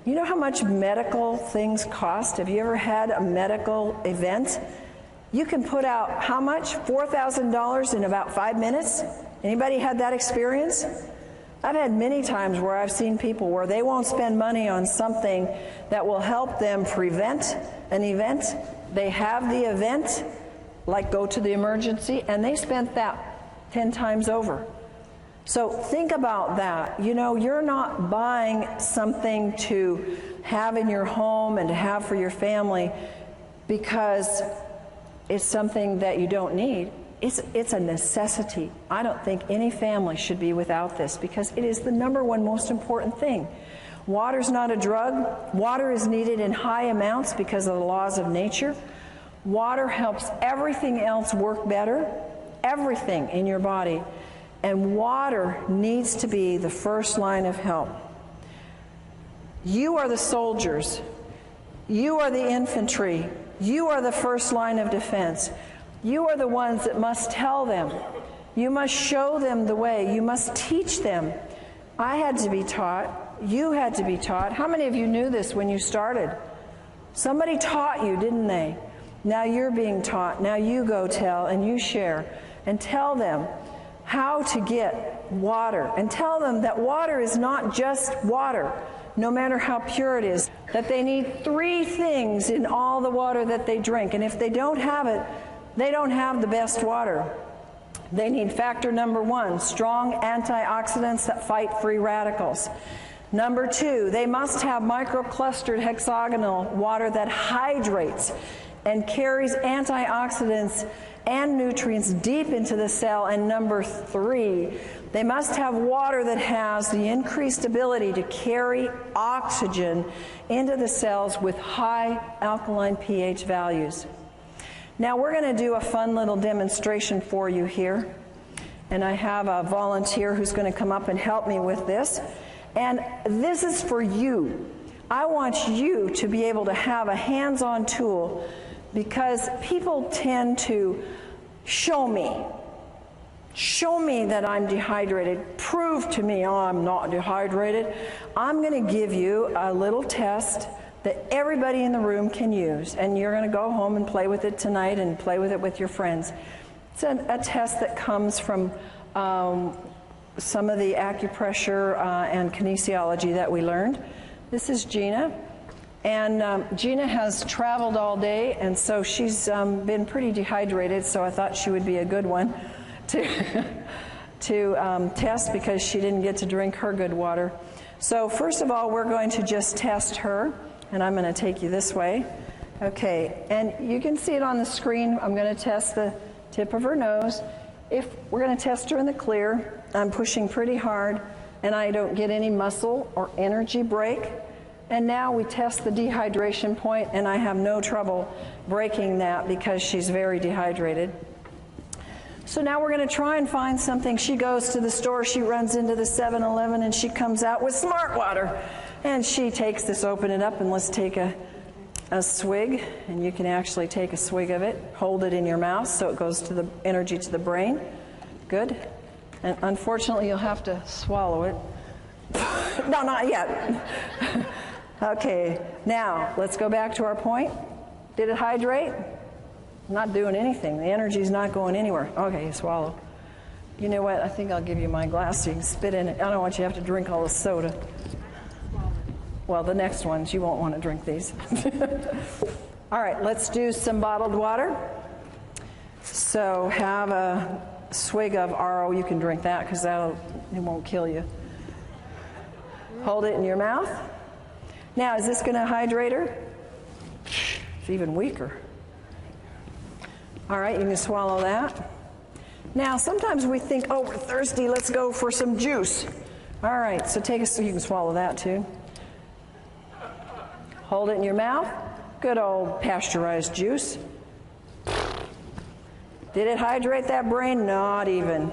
You know how much medical things cost? Have you ever had a medical event? You can put out how much? $4,000 in about 5 minutes? Anybody had that experience? I've had many times where I've seen people where they won't spend money on something that will help them prevent an event. They have the event, like go to the emergency, and they spent that 10 times over. So think about that. You know, you're not buying something to have in your home and to have for your family because it's something that you don't need. It's a necessity. I don't think any family should be without this because it is the number one most important thing. Water's not a drug. Water is needed in high amounts because of the laws of nature. Water helps everything else work better, everything in your body. And water needs to be the first line of help. You are the soldiers. You are the infantry. You are the first line of defense. You are the ones that must tell them. You must show them the way. You must teach them. I had to be taught. You had to be taught. How many of you knew this when you started? Somebody taught you, didn't they? Now you're being taught. Now you go tell and you share and tell them how to get water, and tell them that water is not just water, no matter how pure it is, that they need 3 things in all the water that they drink, and if they don't have it, they don't have the best water. They need factor number 1, strong antioxidants that fight free radicals. Number 2, they must have microclustered hexagonal water that hydrates and carries antioxidants and nutrients deep into the cell. And number 3, they must have water that has the increased ability to carry oxygen into the cells with high alkaline pH values. Now we're going to do a fun little demonstration for you here. And I have a volunteer who's going to come up and help me with this. And this is for you. I want you to be able to have a hands-on tool because people tend to show me that I'm dehydrated. Prove to me, oh, I'm not dehydrated. I'm going to give you a little test that everybody in the room can use, and you're going to go home and play with it tonight and play with it with your friends. It's a test that comes from some of the acupressure and kinesiology that we learned. This is Gina. And Gina has traveled all day, and so she's been pretty dehydrated, so I thought she would be a good one to test because she didn't get to drink her good water. So first of all, we're going to just test her, and I'm going to take you this way. Okay, and you can see it on the screen. I'm going to test the tip of her nose. If we're going to test her in the clear, I'm pushing pretty hard, and I don't get any muscle or energy break. And now we test the dehydration point, and I have no trouble breaking that because she's very dehydrated. So now we're going to try and find something. She goes to the store, she runs into the 7-Eleven, and she comes out with Smart Water. And she takes this, open it up, and let's take a swig. And you can actually take a swig of it, hold it in your mouth so it goes to the energy to the brain. Good. And unfortunately, you'll have to swallow it. No, not yet. Okay, now let's go back to our point. Did it hydrate? Not doing anything. The energy's not going anywhere. Okay, you swallow. You know what? I think I'll give you my glass so you can spit in it. I don't want you to have to drink all the soda. Well, the next ones, you won't want to drink these. All right, let's do some bottled water. So have a swig of RO. You can drink that because it won't kill you. Hold it in your mouth. Now, is this going to hydrate her? It's even weaker. All right, you can swallow that. Now, sometimes we think, oh, we're thirsty, let's go for some juice. All right, so you can swallow that too. Hold it in your mouth. Good old pasteurized juice. Did it hydrate that brain? Not even.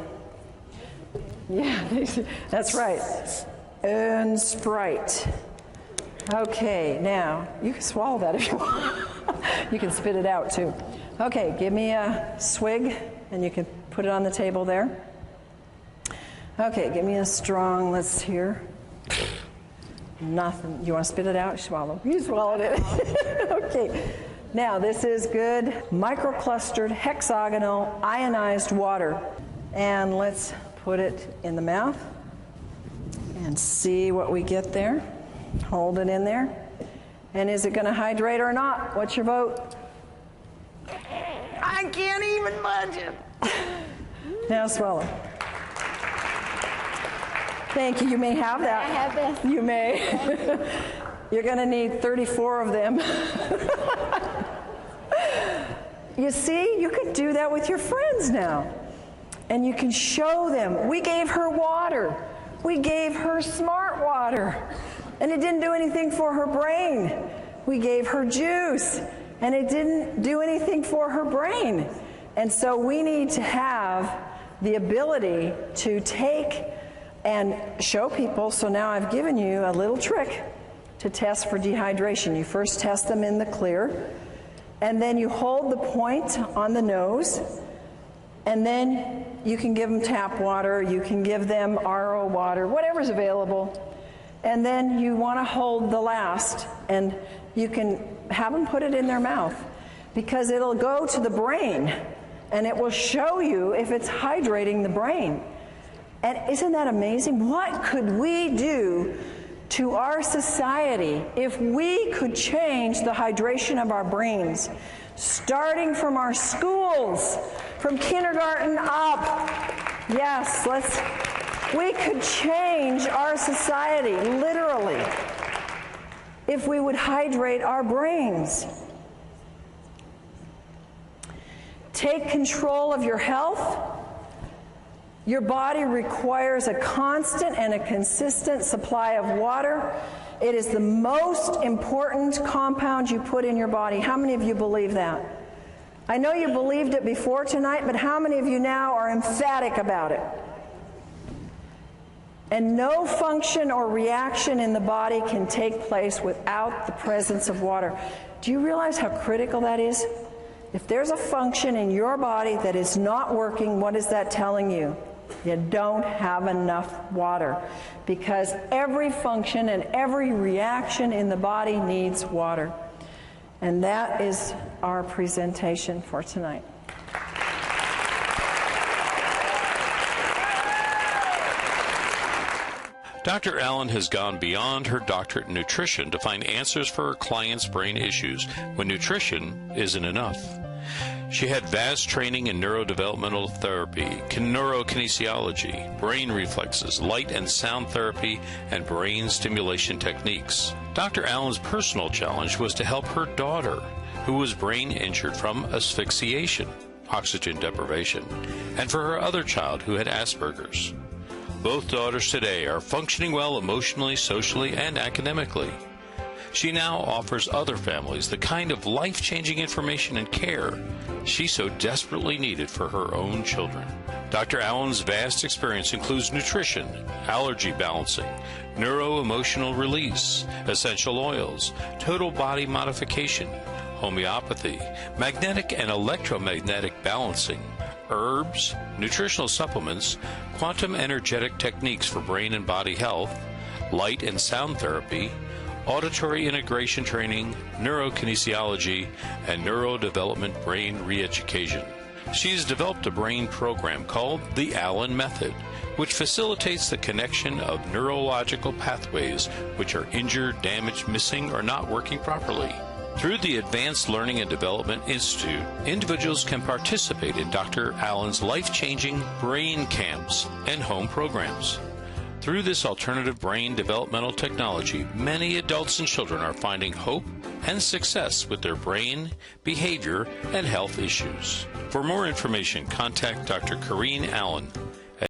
Yeah, that's right. And Sprite. Okay, now, you can swallow that if you want. You can spit it out too. Okay, give me a swig, and you can put it on the table there. Okay, give me a strong, let's hear. Nothing. You want to spit it out? Swallow. You swallowed it. Okay. Now, this is good microclustered hexagonal ionized water. And let's put it in the mouth and see what we get there. Hold it in there. And is it going to hydrate or not? What's your vote? I can't even budge it. Now swallow. Thank you. You may have that. I have this. You may. You're going to need 34 of them. You see, you could do that with your friends now. And you can show them. We gave her water. We gave her smart water. And it didn't do anything for her brain. We gave her juice. And it didn't do anything for her brain. And so we need to have the ability to take and show people. So now I've given you a little trick to test for dehydration. You first test them in the clear, and then you hold the point on the nose, and then you can give them tap water, you can give them RO water, whatever's available, and then you want to hold the last, and you can have them put it in their mouth, because it'll go to the brain, and it will show you if it's hydrating the brain. And isn't that amazing? What could we do to our society if we could change the hydration of our brains, starting from our schools, from kindergarten up? Yes, we could change our society, literally, if we would hydrate our brains. Take control of your health. Your body requires a constant and a consistent supply of water. It is the most important compound you put in your body. How many of you believe that? I know you believed it before tonight, but how many of you now are emphatic about it? And no function or reaction in the body can take place without the presence of water. Do you realize how critical that is? If there's a function in your body that is not working, what is that telling you? You don't have enough water, because every function and every reaction in the body needs water. And that is our presentation for tonight. Dr. Allen has gone beyond her doctorate in nutrition to find answers for her clients' brain issues when nutrition isn't enough. She had vast training in neurodevelopmental therapy, neurokinesiology, brain reflexes, light and sound therapy, and brain stimulation techniques. Dr. Allen's personal challenge was to help her daughter, who was brain injured from asphyxiation, oxygen deprivation, and for her other child who had Asperger's. Both daughters today are functioning well emotionally, socially, and academically. She now offers other families the kind of life-changing information and care she so desperately needed for her own children. Dr. Allen's vast experience includes nutrition, allergy balancing, neuro-emotional release, essential oils, total body modification, homeopathy, magnetic and electromagnetic balancing, herbs, nutritional supplements, quantum energetic techniques for brain and body health, light and sound therapy, auditory integration training, neurokinesiology, and neurodevelopment brain re-education. She's developed a brain program called the Allen Method, which facilitates the connection of neurological pathways which are injured, damaged, missing, or not working properly. Through the Advanced Learning and Development Institute, individuals can participate in Dr. Allen's life-changing brain camps and home programs. Through this alternative brain developmental technology, many adults and children are finding hope and success with their brain, behavior, and health issues. For more information, contact Dr. Corinne Allen